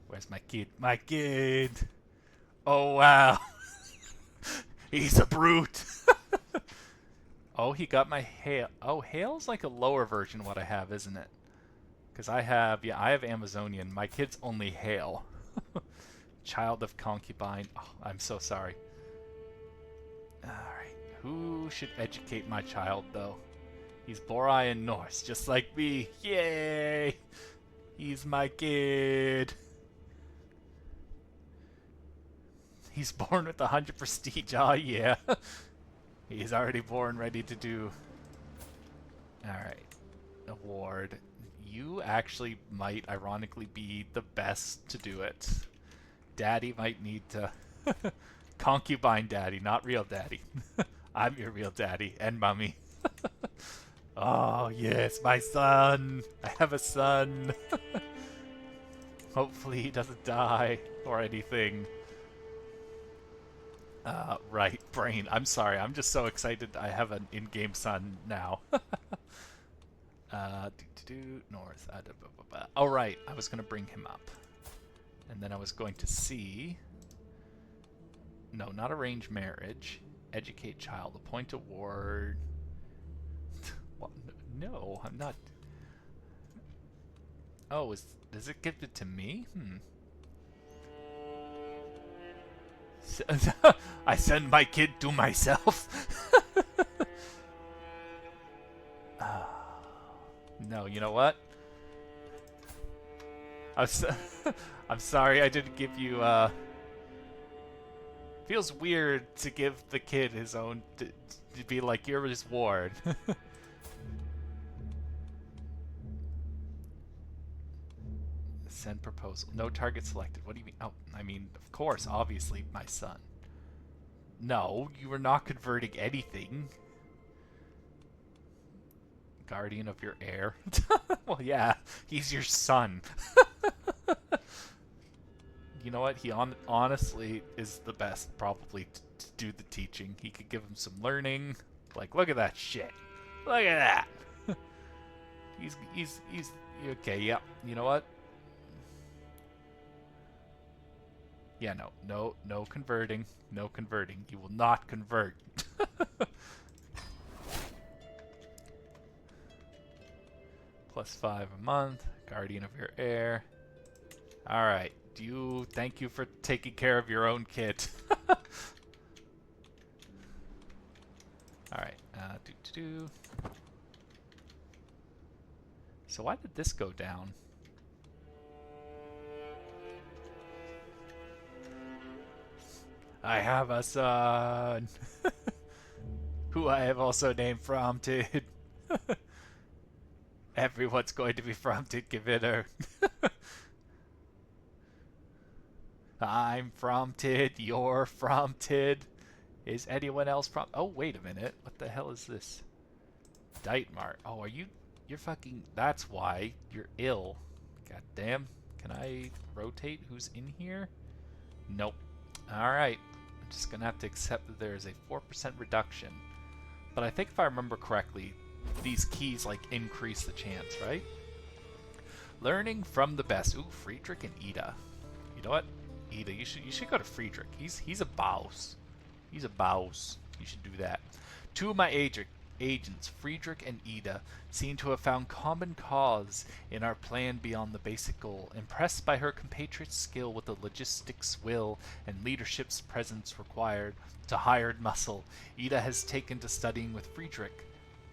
Where's my kid? My kid. Oh, wow. He's a brute. Oh, he got my hail. Oh, hail's like a lower version of what I have, isn't it? Because I have, yeah, I have Amazonian. My kid's only hail. Child of concubine. Oh, I'm so sorry. Alright. Who should educate my child, though? He's Borai and Norse, just like me. Yay! He's my kid. He's born with 100 prestige. Oh, yeah. He's already born ready to do... Alright. Award. You actually might, ironically, be the best to do it. Daddy might need to... Concubine daddy, not real daddy. I'm your real daddy and mommy. Oh, yes, my son. I have a son. Hopefully he doesn't die or anything. Right, brain. I'm sorry. I'm just so excited I have an in-game son now. North. Oh, right. I was going to bring him up. And then I was going to see... No, not arrange marriage. Educate child. Appoint a ward. What? No, I'm not... Oh, does it give it to me? I send my kid to myself. No, you know what? I'm sorry I didn't give you, Feels weird to give the kid his own... to be like, you're his ward. Send proposal. No target selected. What do you mean? Oh, I mean, of course, obviously, my son. No, you are not converting anything. Guardian of your heir. Well, yeah, he's your son. You know what? He honestly is the best, probably, to do the teaching. He could give him some learning. Like, look at that shit. Look at that. he's okay. Yeah. You know what? Yeah, no converting. No converting. You will not convert. +5 a month. Guardian of your heir. Alright. Thank you for taking care of your own kid. Alright. So why did this go down? I have a son. Who I have also named Frompted. Everyone's going to be Frompted Gewitter. I'm Frompted, you're Frompted. Is anyone else Oh, wait a minute. What the hell is this? Dietmar. Oh, you're fucking... That's why. You're ill. God damn. Can I rotate who's in here? Nope. Alright. I'm just gonna have to accept that there is a 4% reduction. But I think if I remember correctly, these keys, like, increase the chance, right? Learning from the best. Ooh, Friedrich and Ida. You know what? Ida, you should go to Friedrich. He's a boss. He's a boss. You should do that. Two of my agents, Friedrich and Ida, seem to have found common cause in our plan beyond the basic goal. Impressed by her compatriot's skill with the logistics, will, and leadership's presence required to hired muscle, Ida has taken to studying with Friedrich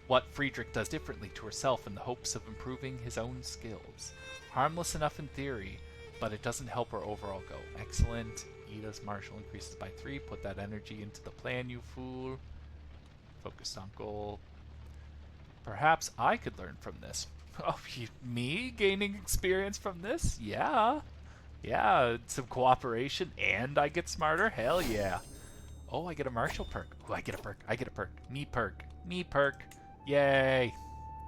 what Friedrich does differently to herself in the hopes of improving his own skills. Harmless enough in theory, but it doesn't help her overall go. Excellent. Ida's martial increases by 3. Put that energy into the plan, you fool. Focused on goal. Perhaps I could learn from this. Oh, me gaining experience from this? Yeah. Yeah, some cooperation and I get smarter? Hell yeah. Oh, I get a martial perk. Oh, I get a perk. I get a perk. Me perk. Me perk. Yay.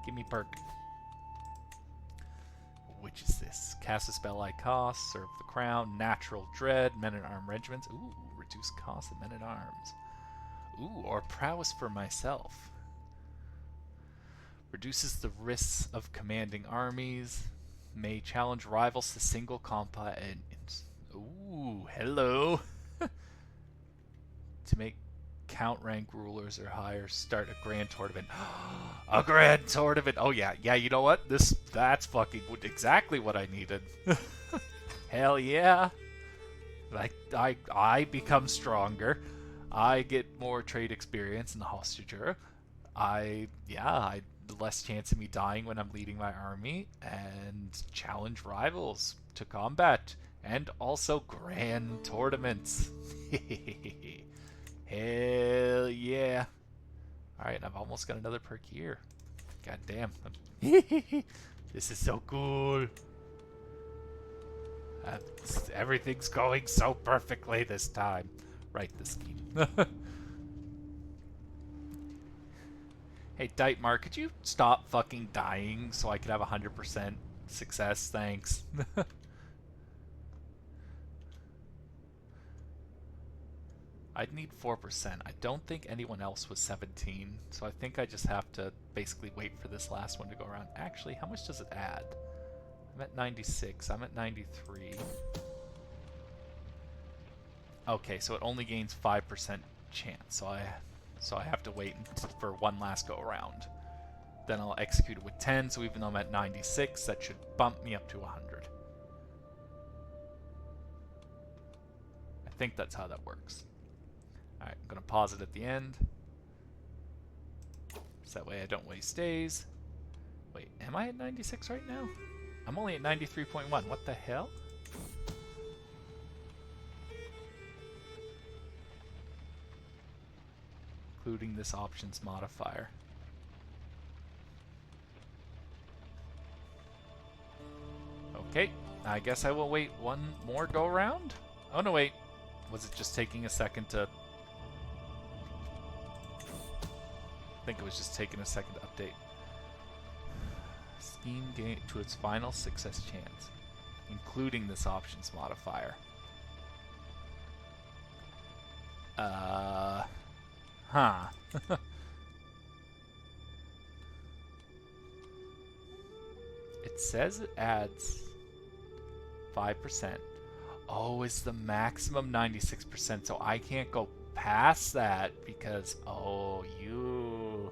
Give me perk. Which is this? Cast a spell I cost, serve the crown, natural dread, men-at-arm regiments. Ooh, reduce cost of men-at-arms. Ooh, or prowess for myself. Reduces the risks of commanding armies. May challenge rivals to single combat and... Ooh, hello. To make count rank rulers or higher, start a grand tournament. A grand tournament. Oh yeah, you know what? That's fucking exactly what I needed. Hell yeah. Like I become stronger. I get more trade experience in the hostager. I less chance of me dying when I'm leading my army, and challenge rivals to combat, and also grand tournaments. Hell yeah. Alright, I've almost got another perk here. God damn. This is so cool. Everything's going so perfectly this time. Right, this scheme. Hey, Dietmar, could you stop fucking dying so I could have 100% success? Thanks. I'd need 4%. I don't think anyone else was 17, so I think I just have to basically wait for this last one to go around. Actually, how much does it add? I'm at 96. I'm at 93. Okay, so it only gains 5% chance, so I have to wait for one last go around. Then I'll execute it with 10, so even though I'm at 96, that should bump me up to 100. I think that's how that works. Alright, I'm going to pause it at the end. So that way I don't waste days. Wait, am I at 96 right now? I'm only at 93.1. What the hell? Including this options modifier. Okay, I guess I will wait one more go around. Oh no, wait. Was it just taking a second to... I think it was just taking a second to update. Scheme gain to its final success chance, including this options modifier. Huh. It says it adds 5%. Oh, it's the maximum 96%, so I can't go past that because, oh, you.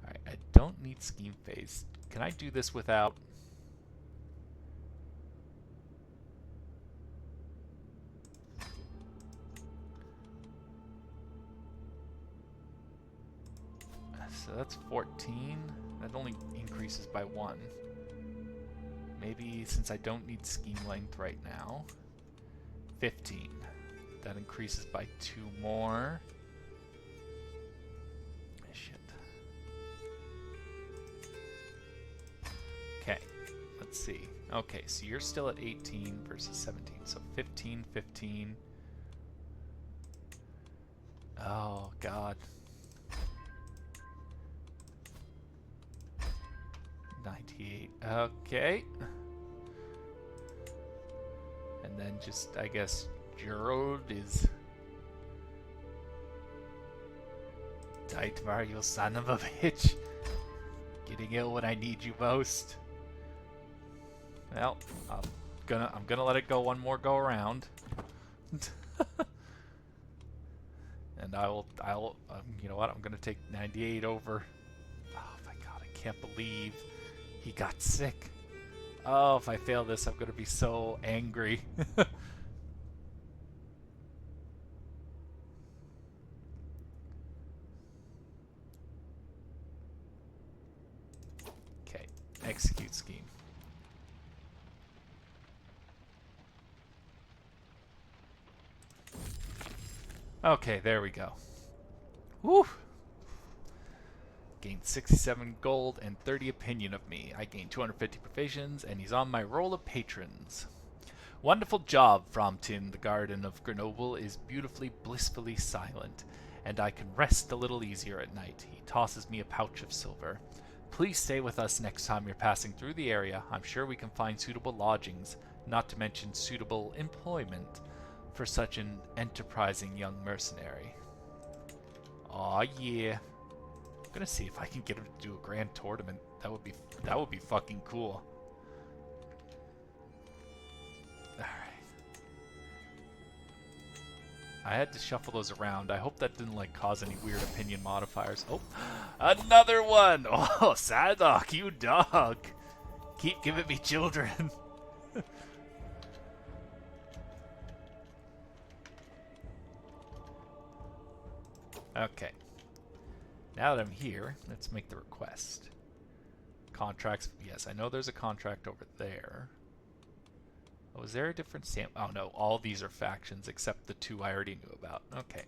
Alright, I don't need scheme phase. Can I do this without... So that's 14. That only increases by 1. Maybe since I don't need scheme length right now, 15. That increases by 2 more. Shit. Okay, let's see. Okay, so you're still at 18 versus 17. So 15, 15. Oh, God. 98. Okay. And then just, I guess, Gerald is... Dightvar, you son of a bitch. Getting ill when I need you most. Well, I'm gonna let it go one more go around. And I'll you know what? I'm gonna take 98 over. Oh my God, I can't believe he got sick. Oh, if I fail this, I'm gonna be so angry. Okay, execute scheme. Okay, there we go. Woo! Gained 67 gold and 30 opinion of me. I gained 250 provisions, and he's on my roll of patrons. Wonderful job, Framtin. The garden of Grenoble is beautifully, blissfully silent, and I can rest a little easier at night. He tosses me a pouch of silver. Please stay with us next time you're passing through the area. I'm sure we can find suitable lodgings, not to mention suitable employment, for such an enterprising young mercenary. Aw, yeah. I'm gonna see if I can get him to do a grand tournament. That would be fucking cool. Alright. I had to shuffle those around. I hope that didn't like cause any weird opinion modifiers. Oh, another one! Oh, Sadok, you dog! Keep giving me children. Okay. Now that I'm here, let's make the request. Contracts. Yes, I know there's a contract over there. Oh, is there a different stamp? Oh no, all these are factions except the 2 I already knew about. Okay.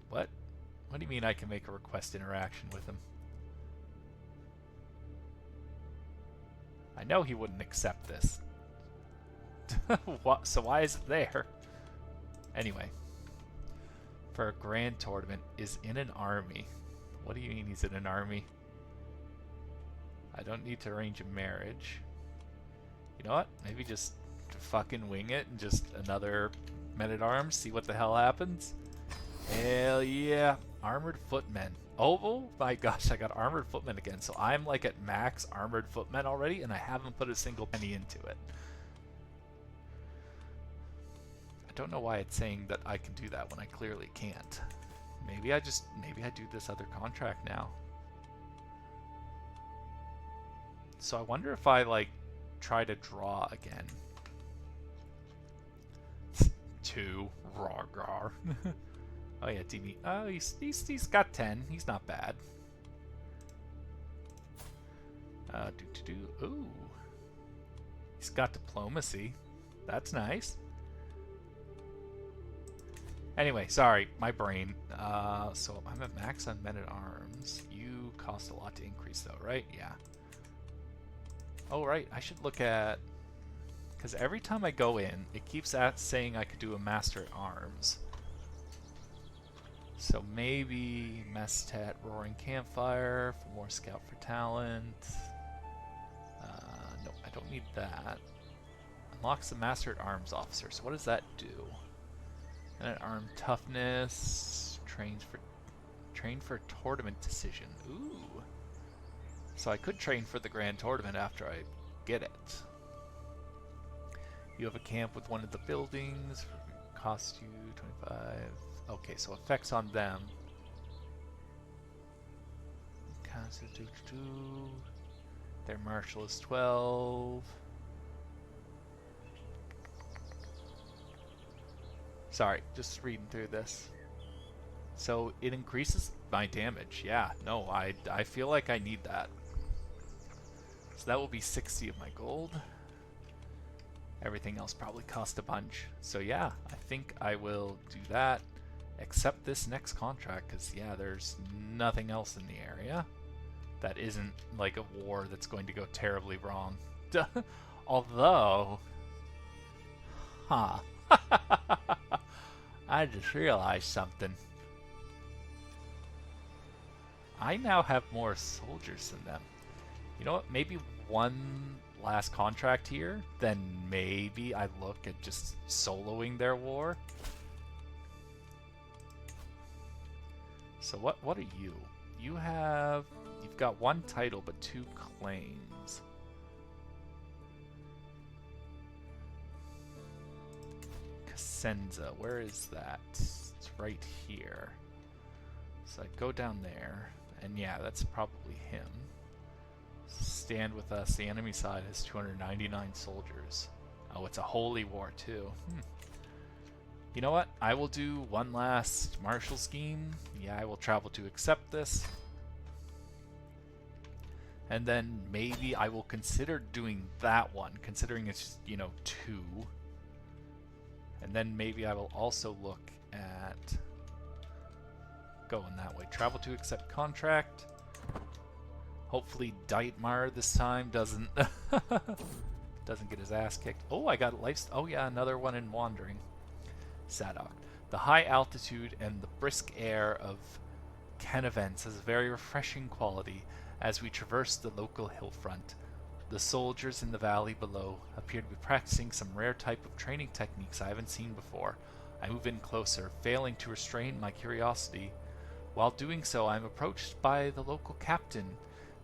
What? What do you mean I can make a request interaction with him? I know he wouldn't accept this. What? So why is it there? Anyway. For a grand tournament is in an army. What do you mean he's in an army? I don't need to arrange a marriage. You know what? Maybe just fucking wing it and just another men-at-arms, see what the hell happens. Hell yeah. Armored footmen. Oh my gosh, I got armored footmen again. So I'm like at max armored footmen already, and I haven't put a single penny into it. I don't know why it's saying that I can do that when I clearly can't. Maybe I do this other contract now. So I wonder if I like try to draw again. 2 rawr. Oh yeah, Demi. Oh, he's got 10. He's not bad. Ooh, he's got diplomacy. That's nice. Anyway, sorry, my brain. So I'm at max on men-at-arms. You cost a lot to increase though, right? Yeah. Oh right, I should look at, because every time I go in, it keeps saying I could do a master-at-arms. So maybe Mestet, Roaring Campfire for more scout for talent. No, I don't need that. Unlocks the Master-at-Arms officer. So what does that do? And an arm toughness. Train for tournament decision. Ooh. So I could train for the grand tournament after I get it. You have a camp with one of the buildings. Cost you 25. Okay, so effects on them. Their martial is 12. Sorry, just reading through this. So it increases my damage. Yeah, no, I feel like I need that. So that will be 60 of my gold. Everything else probably cost a bunch. So yeah, I think I will do that. Accept this next contract, because yeah, there's nothing else in the area that isn't like a war that's going to go terribly wrong. Although, I just realized something. I now have more soldiers than them. You know what? Maybe one last contract here, then maybe I look at just soloing their war. So what are you? You've got 1 title but 2 claims. Cosenza, where is that? It's right here. So I go down there, and yeah, that's probably him. Stand with us. The enemy side has 299 soldiers. Oh, it's a holy war too. You know what? I will do one last martial scheme. Yeah, I will travel to accept this. And then maybe I will consider doing that one, considering it's, you know, 2. And then maybe I will also look at going that way. Travel to accept contract. Hopefully Dietmar this time doesn't get his ass kicked. Oh, I got life. Oh yeah, another one in wandering. Sadok. The high altitude and the brisk air of Kenevents has a very refreshing quality as we traverse the local hillfront. The soldiers in the valley below appear to be practicing some rare type of training techniques I haven't seen before. I move in closer, failing to restrain my curiosity. While doing so, I am approached by the local captain,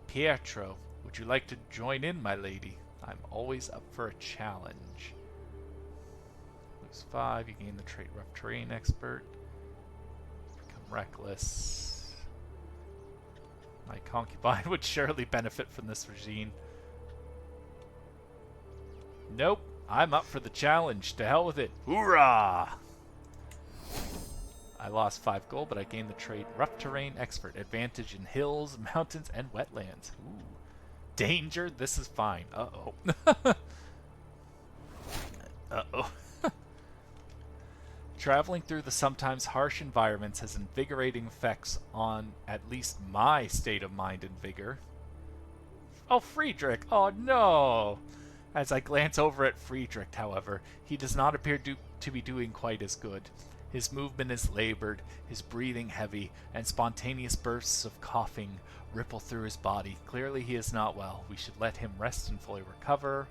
Pietro. Would you like to join in, my lady? I'm always up for a challenge. Lose 5, you gain the trait Rough Terrain Expert. Become reckless. My concubine would surely benefit from this regime. Nope, I'm up for the challenge. To hell with it. Hoorah! I lost 5 gold, but I gained the trait Rough Terrain Expert. Advantage in hills, mountains, and wetlands. Ooh. Danger? This is fine. Uh-oh. Uh-oh. Traveling through the sometimes harsh environments has invigorating effects on at least my state of mind and vigor. Oh, Friedrich! Oh, no! As I glance over at Friedrich, however, he does not appear to be doing quite as good. His movement is labored, his breathing heavy, and spontaneous bursts of coughing ripple through his body. Clearly he is not well. We should let him rest and fully recover.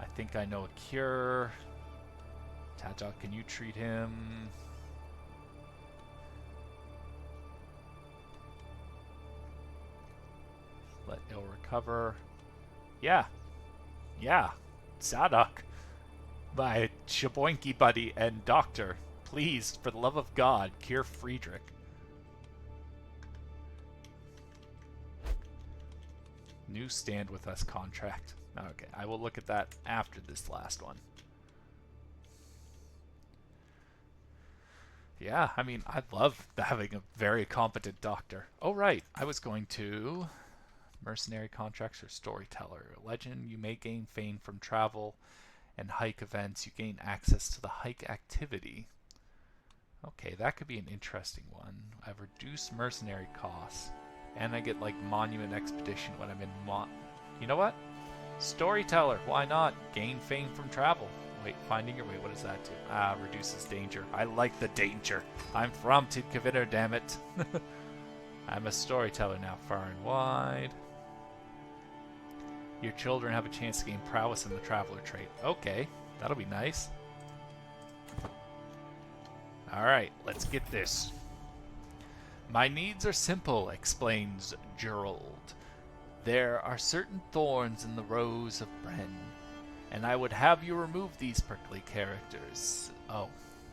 I think I know a cure. Tata, can you treat him? Let ill recover. Yeah. Yeah. Zadok. My Shaboinky buddy and doctor. Please, for the love of God, cure Friedrich. New stand with us contract. Okay, I will look at that after this last one. Yeah, I mean, I love having a very competent doctor. Oh, right, I was going to... Mercenary contracts or storyteller. Legend, you may gain fame from travel and hike events. You gain access to the hike activity. Okay, that could be an interesting one. I've reduced mercenary costs. And I get, like, Monument Expedition when I'm in You know what? Storyteller, why not? Gain fame from travel. Wait, finding your way, what does that do? Ah, reduces danger. I like the danger. I'm from Tidkaviter, damn it. I'm a storyteller now, far and wide. Your children have a chance to gain prowess in the traveler trait. Okay, that'll be nice. Alright, let's get this. My needs are simple, explains Gerald. There are certain thorns in the rose of Bren, and I would have you remove these prickly characters. Oh,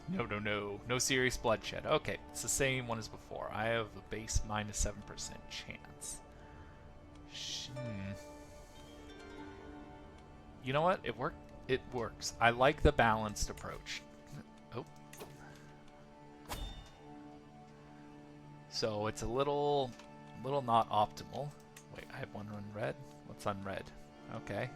no. No serious bloodshed. Okay, it's the same one as before. I have a base minus 7% chance. You know what? It works. I like the balanced approach. Oh. So it's a little not optimal. Wait, I have one unread? What's unread? Okay.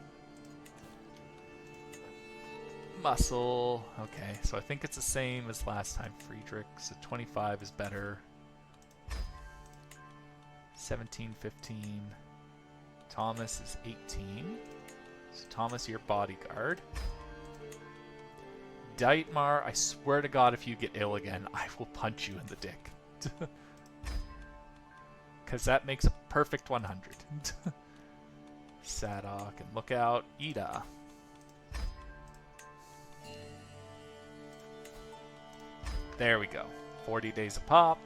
Muscle. Okay, so I think it's the same as last time, Friedrich. So 25 is better. 17, 15. Thomas is 18. So Thomas, your bodyguard. Dietmar, I swear to God, if you get ill again, I will punch you in the dick. Because that makes a perfect 100. Sadok, and look out, Ida. There we go. 40 days a pop.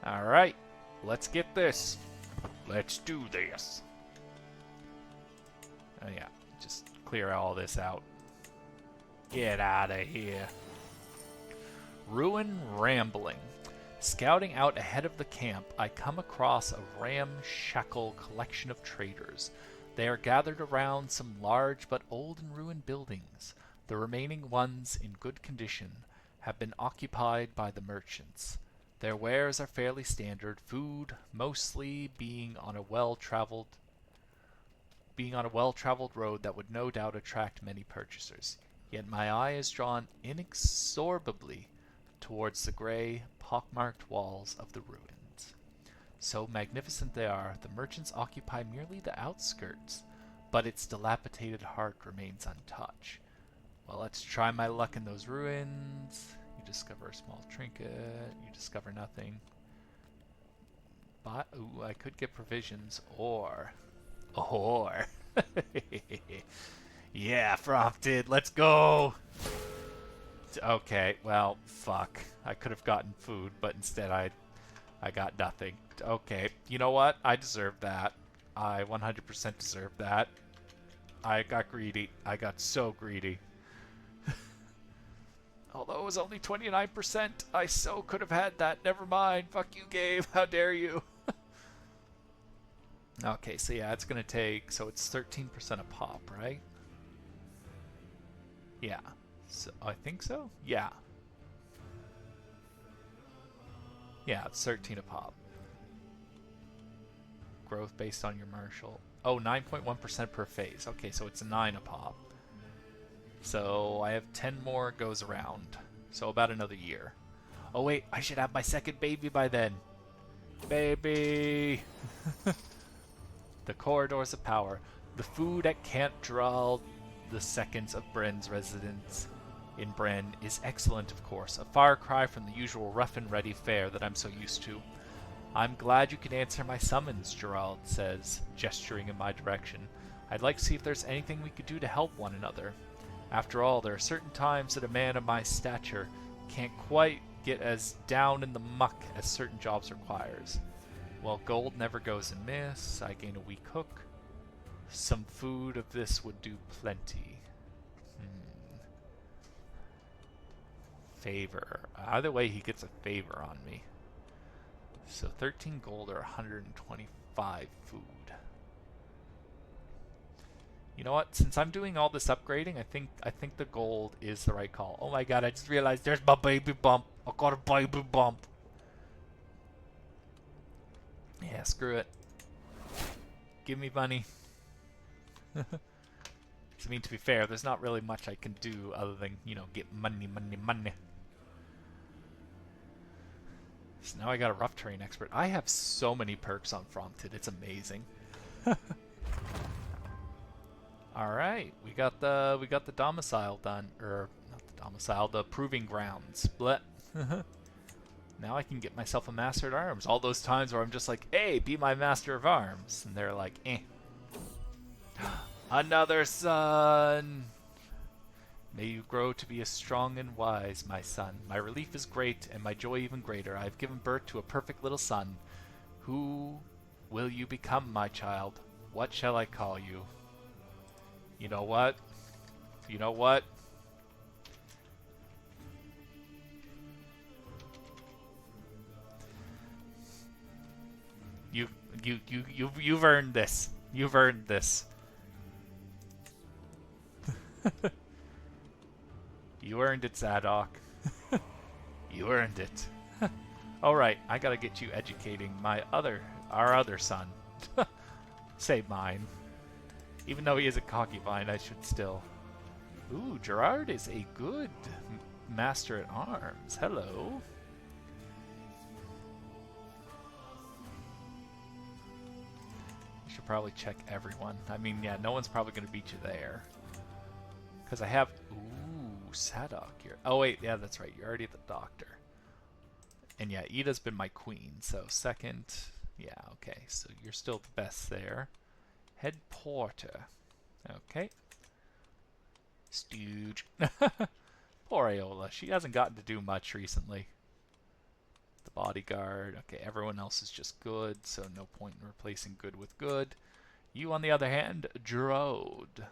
Alright, let's get this. Let's do this. Oh yeah, just clear all this out. Get out of here. Ruin Rambling. Scouting out ahead of the camp, I come across a ramshackle collection of traders. They are gathered around some large but old and ruined buildings. The remaining ones, in good condition, have been occupied by the merchants. Their wares are fairly standard, food mostly being on a well-traveled road that would no doubt attract many purchasers. Yet my eye is drawn inexorably towards the gray, pockmarked walls of the ruins. So magnificent they are, the merchants occupy merely the outskirts, but its dilapidated heart remains untouched. Well, let's try my luck in those ruins. You discover a small trinket. You discover nothing. But, ooh, I could get provisions, or... Yeah, prompted. Let's go. Okay, well, fuck. I could have gotten food, but instead I got nothing. Okay, you know what? I deserve that. I 100% deserve that. I got greedy. I got so greedy. Although it was only 29%, I so could have had that. Never mind. Fuck you, game. How dare you? Okay, so yeah, it's going to take... So it's 13% a pop, right? Yeah. So, I think so? Yeah. Yeah, it's 13 a pop. Growth based on your martial. Oh, 9.1% per phase. Okay, so it's 9 a pop. So I have 10 more goes around. So about another year. Oh wait, I should have my second baby by then. Baby! The corridors of power. The food at Camp Drall, the seconds of Bren's residence in Bren, is excellent, of course. A far cry from the usual rough and ready fare that I'm so used to. I'm glad you can answer my summons, Gerald says, gesturing in my direction. I'd like to see if there's anything we could do to help one another. After all, there are certain times that a man of my stature can't quite get as down in the muck as certain jobs requires. Well, gold never goes amiss. I gain a weak hook. Some food of this would do plenty. Favor. Either way, he gets a favor on me. So 13 gold or 125 food. You know what? Since I'm doing all this upgrading, I think the gold is the right call. Oh my god, I just realized there's my baby bump. I got a baby bump. Yeah, screw it. Give me money. I mean, to be fair, there's not really much I can do other than, you know, get money, money, money. So now I got a rough terrain expert. I have so many perks on Fronted, it's amazing. Alright, we got the domicile done, or not the domicile, the proving grounds. Bleh. Now I can get myself a master at arms. All those times where I'm just like, hey, be my master of arms. And they're like, eh. Another son! May you grow to be as strong and wise, my son. My relief is great, and my joy even greater. I have given birth to a perfect little son. Who will you become, my child? What shall I call you? You know what? You know what? You've earned this. You've earned this. You earned it, Zadok. You earned it. Alright, I gotta get you educating our other son. Say mine. Even though he is a concubine, I should still... Ooh, Gerard is a good master at arms. Hello. You should probably check everyone. I mean, yeah, no one's probably going to beat you there. Because I have... Ooh, Sadok. Oh, wait, yeah, that's right. You're already the doctor. And yeah, Ida's been my queen, so second... Yeah, okay, so you're still the best there. Head porter. Okay. Stooge. Poor Aola. She hasn't gotten to do much recently. The bodyguard. Okay, everyone else is just good, so no point in replacing good with good. You, on the other hand, Gerard.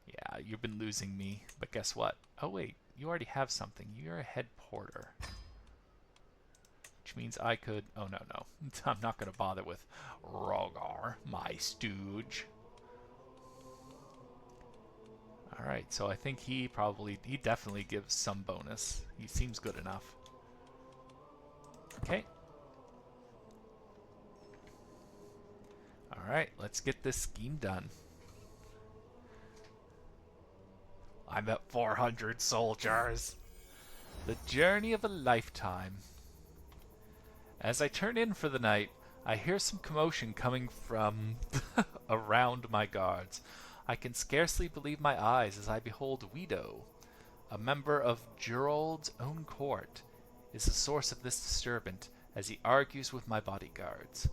Yeah, you've been losing me, but guess what? Oh wait, you already have something. You're a head porter. Which means I could... Oh, no. I'm not going to bother with Rogar, my stooge. Alright, so I think he definitely gives some bonus. He seems good enough. Okay. Alright, let's get this scheme done. I'm at 400 soldiers. The journey of a lifetime. As I turn in for the night, I hear some commotion coming from around my guards. I can scarcely believe my eyes as I behold Guido, a member of Gerald's own court, is the source of this disturbance as he argues with my bodyguards.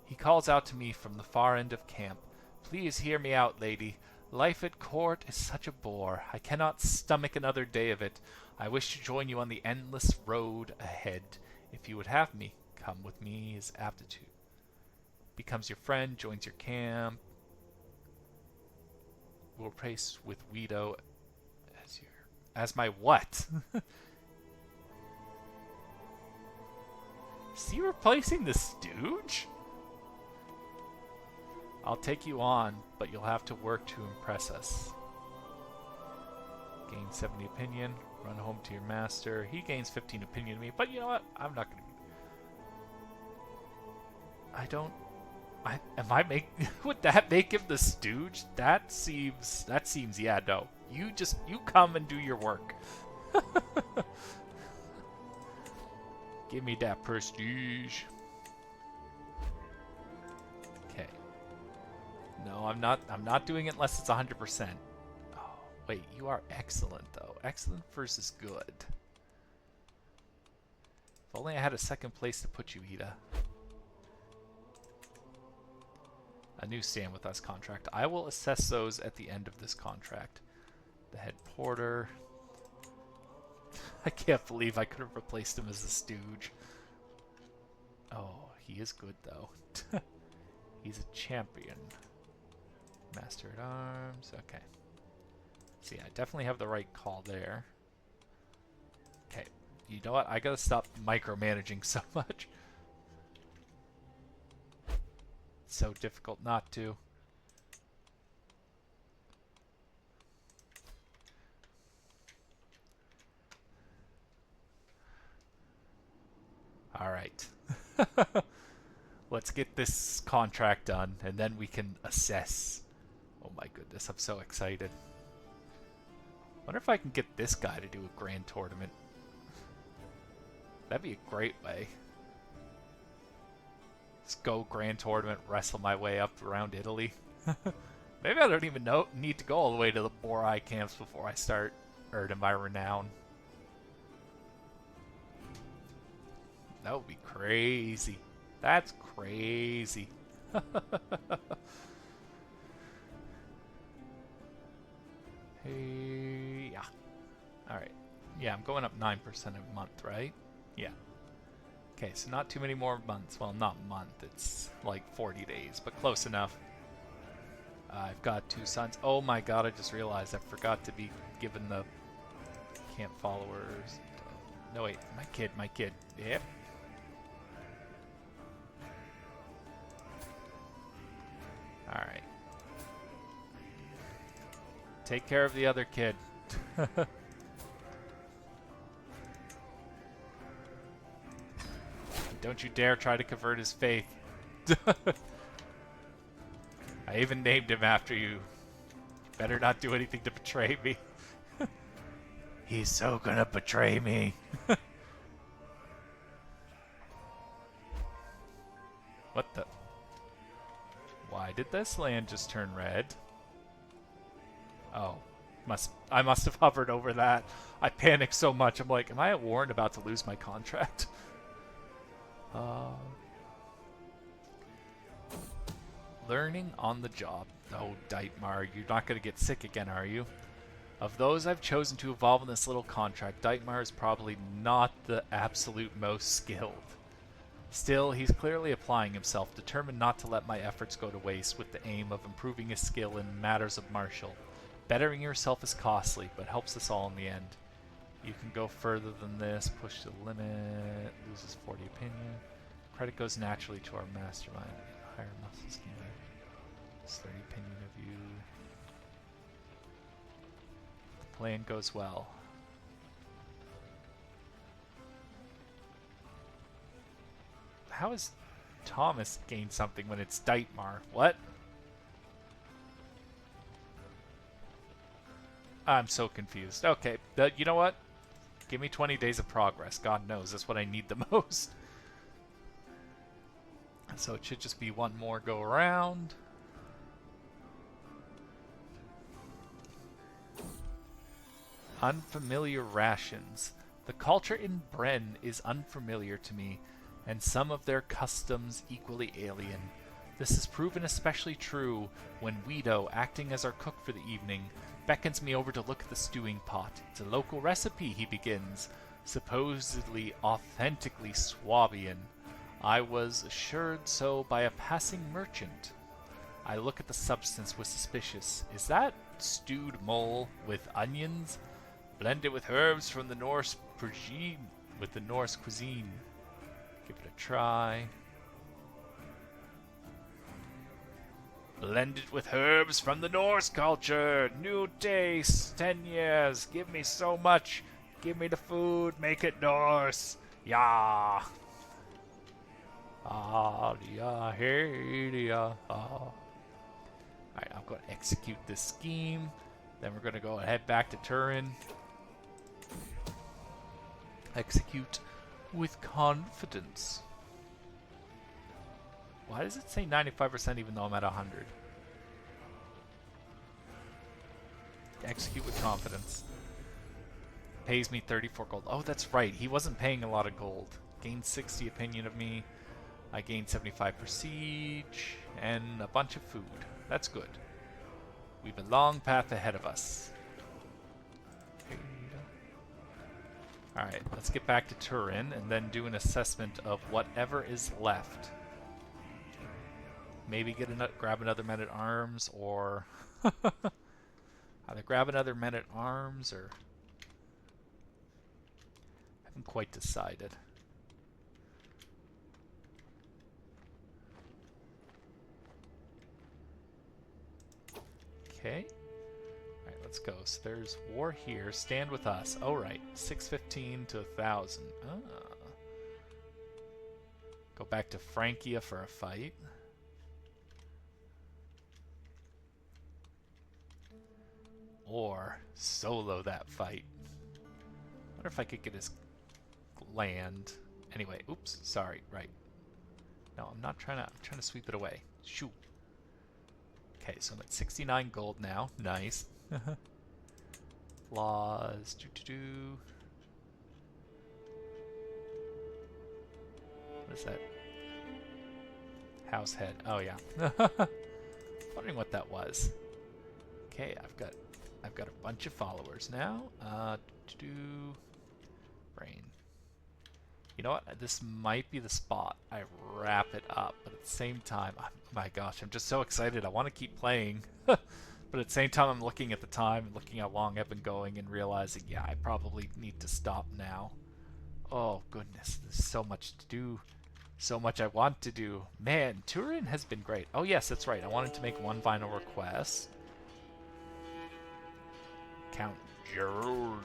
He calls out to me from the far end of camp, "Please hear me out, lady. Life at court is such a bore. I cannot stomach another day of it. I wish to join you on the endless road ahead. If you would have me, come with me is aptitude. Becomes your friend, joins your camp. Will replace with Guido as my what?" Is he replacing the stooge? I'll take you on, but you'll have to work to impress us. Gain 70 opinion. Run home to your master. He gains 15 opinion to me, but you know what? I'm not going to... Would that make him the stooge? That seems, yeah, no. You come and do your work. Give me that prestige. Okay. No, I'm not doing it unless it's 100%. Oh, wait, you are excellent though. Excellent versus good. If only I had a second place to put you, Ida. A new stand with us contract. I will assess those at the end of this contract. The head porter. I can't believe I could have replaced him as a stooge. Oh, he is good though. He's a champion. Master at Arms. Okay. So yeah, I definitely have the right call there. Okay. You know what? I gotta stop micromanaging so much. It's so difficult not to. Alright. Let's get this contract done, and then we can assess. Oh my goodness, I'm so excited. Wonder if I can get this guy to do a grand tournament. That'd be a great way. Just go grand tournament, wrestle my way up around Italy. Maybe I don't even need to go all the way to the Borai camps before I start earning my renown. That would be crazy. That's crazy. Hey, yeah. Alright. Yeah, I'm going up 9% a month, right? Yeah. Okay, so not too many more months. Well, not month. It's like 40 days, but close enough. I've got 2 sons. Oh my god, I just realized I forgot to be given the camp followers. No, wait. My kid. Yep. Alright. Take care of the other kid. Don't you dare try to convert his faith. I even named him after you. Better not do anything to betray me. He's so gonna betray me. What the? Why did this land just turn red? Oh. I must have hovered over that. I panicked so much. I'm like, am I at war and about to lose my contract? Learning on the job. Oh, Deitmar, you're not going to get sick again, are you? Of those I've chosen to evolve in this little contract, Deitmar is probably not the absolute most skilled. Still, he's clearly applying himself, determined not to let my efforts go to waste with the aim of improving his skill in matters of martial. Bettering yourself is costly, but helps us all in the end. You can go further than this, push the limit, loses 40 opinion. Credit goes naturally to our mastermind. Higher muscle scan. 30 opinion of you. The plan goes well. How has Thomas gained something when it's Deitmar? What? I'm so confused. Okay, you know what? Give me 20 days of progress. God knows, that's what I need the most. So it should just be one more go around. Unfamiliar rations. The culture in Bren is unfamiliar to me, and some of their customs equally alien. This is proven especially true when Guido, acting as our cook for the evening, beckons me over to look at the stewing pot. It's a local recipe, he begins, supposedly authentically Swabian. I was assured so by a passing merchant. I look at the substance with suspicious. Is that stewed mole with onions? Blended with herbs from the Norse cuisine. With the Norse cuisine. Give it a try. Blended with herbs from the Norse culture. New taste. 10 years. Give me so much. Give me the food. Make it Norse. Yeah. Ah, yeah, hey, yeah. Alright, I'm going to execute this scheme. Then we're going to go head back to Turin. Execute with confidence. Why does it say 95% even though I'm at 100? Execute with confidence. Pays me 34 gold. Oh, that's right. He wasn't paying a lot of gold. Gained 60 opinion of me. I gained 75 prestige and a bunch of food. That's good. We've a long path ahead of us. Alright, let's get back to Turin and then do an assessment of whatever is left. Maybe grab another men-at-arms, or either grab another men-at-arms, or I haven't quite decided. Okay. Alright, let's go. So there's war here. Stand with us. Oh, right. 615 to 1,000. Ah. Go back to Francia for a fight. Or solo that fight. I wonder if I could get his land. Anyway, oops, sorry, right. No, I'm not trying to, I'm trying to sweep it away. Shoot. Okay, so I'm at 69 gold now. Nice. Laws. What is that? House head. Oh yeah. Wondering what that was. Okay, I've got a bunch of followers now. Brain. You know what? This might be the spot I wrap it up, but at the same time, oh my gosh, I'm just so excited. I want to keep playing, but at the same time, I'm looking at the time and looking how long I've been going and realizing, yeah, I probably need to stop now. Oh goodness, there's so much to do. So much I want to do. Man, Turin has been great. Oh yes, that's right. I wanted to make one final request. Count Gerard.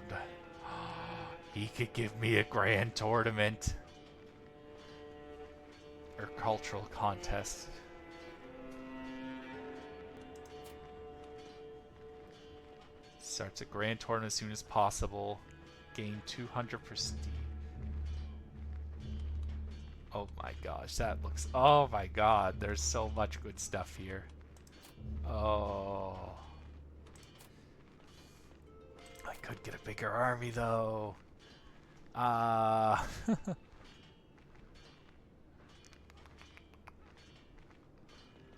He could give me a grand tournament. Or cultural contest. Starts a grand tournament as soon as possible. Gain 200 prestige. Oh my gosh, that looks... Oh my god, there's so much good stuff here. Oh... I could get a bigger army though.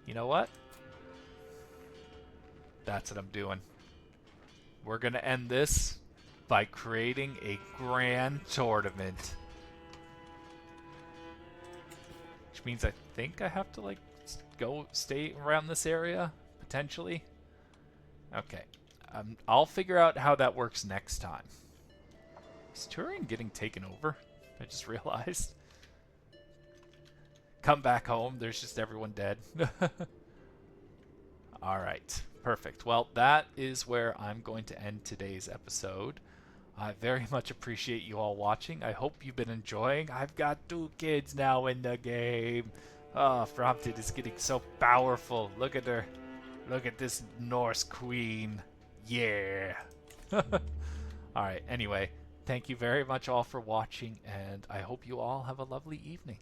You know what? That's what I'm doing. We're gonna end this by creating a grand tournament. Which means I think I have to like go stay around this area, potentially. Okay. I'll figure out how that works next time. Is Turin getting taken over? I just realized. Come back home, there's just everyone dead. Alright, perfect. Well, that is where I'm going to end today's episode. I very much appreciate you all watching. I hope you've been enjoying. I've got 2 kids now in the game. Oh, Framtid is getting so powerful. Look at her. Look at this Norse queen. Yeah. Alright, anyway, thank you very much all for watching, and I hope you all have a lovely evening.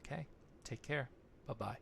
Okay, take care. Bye-bye.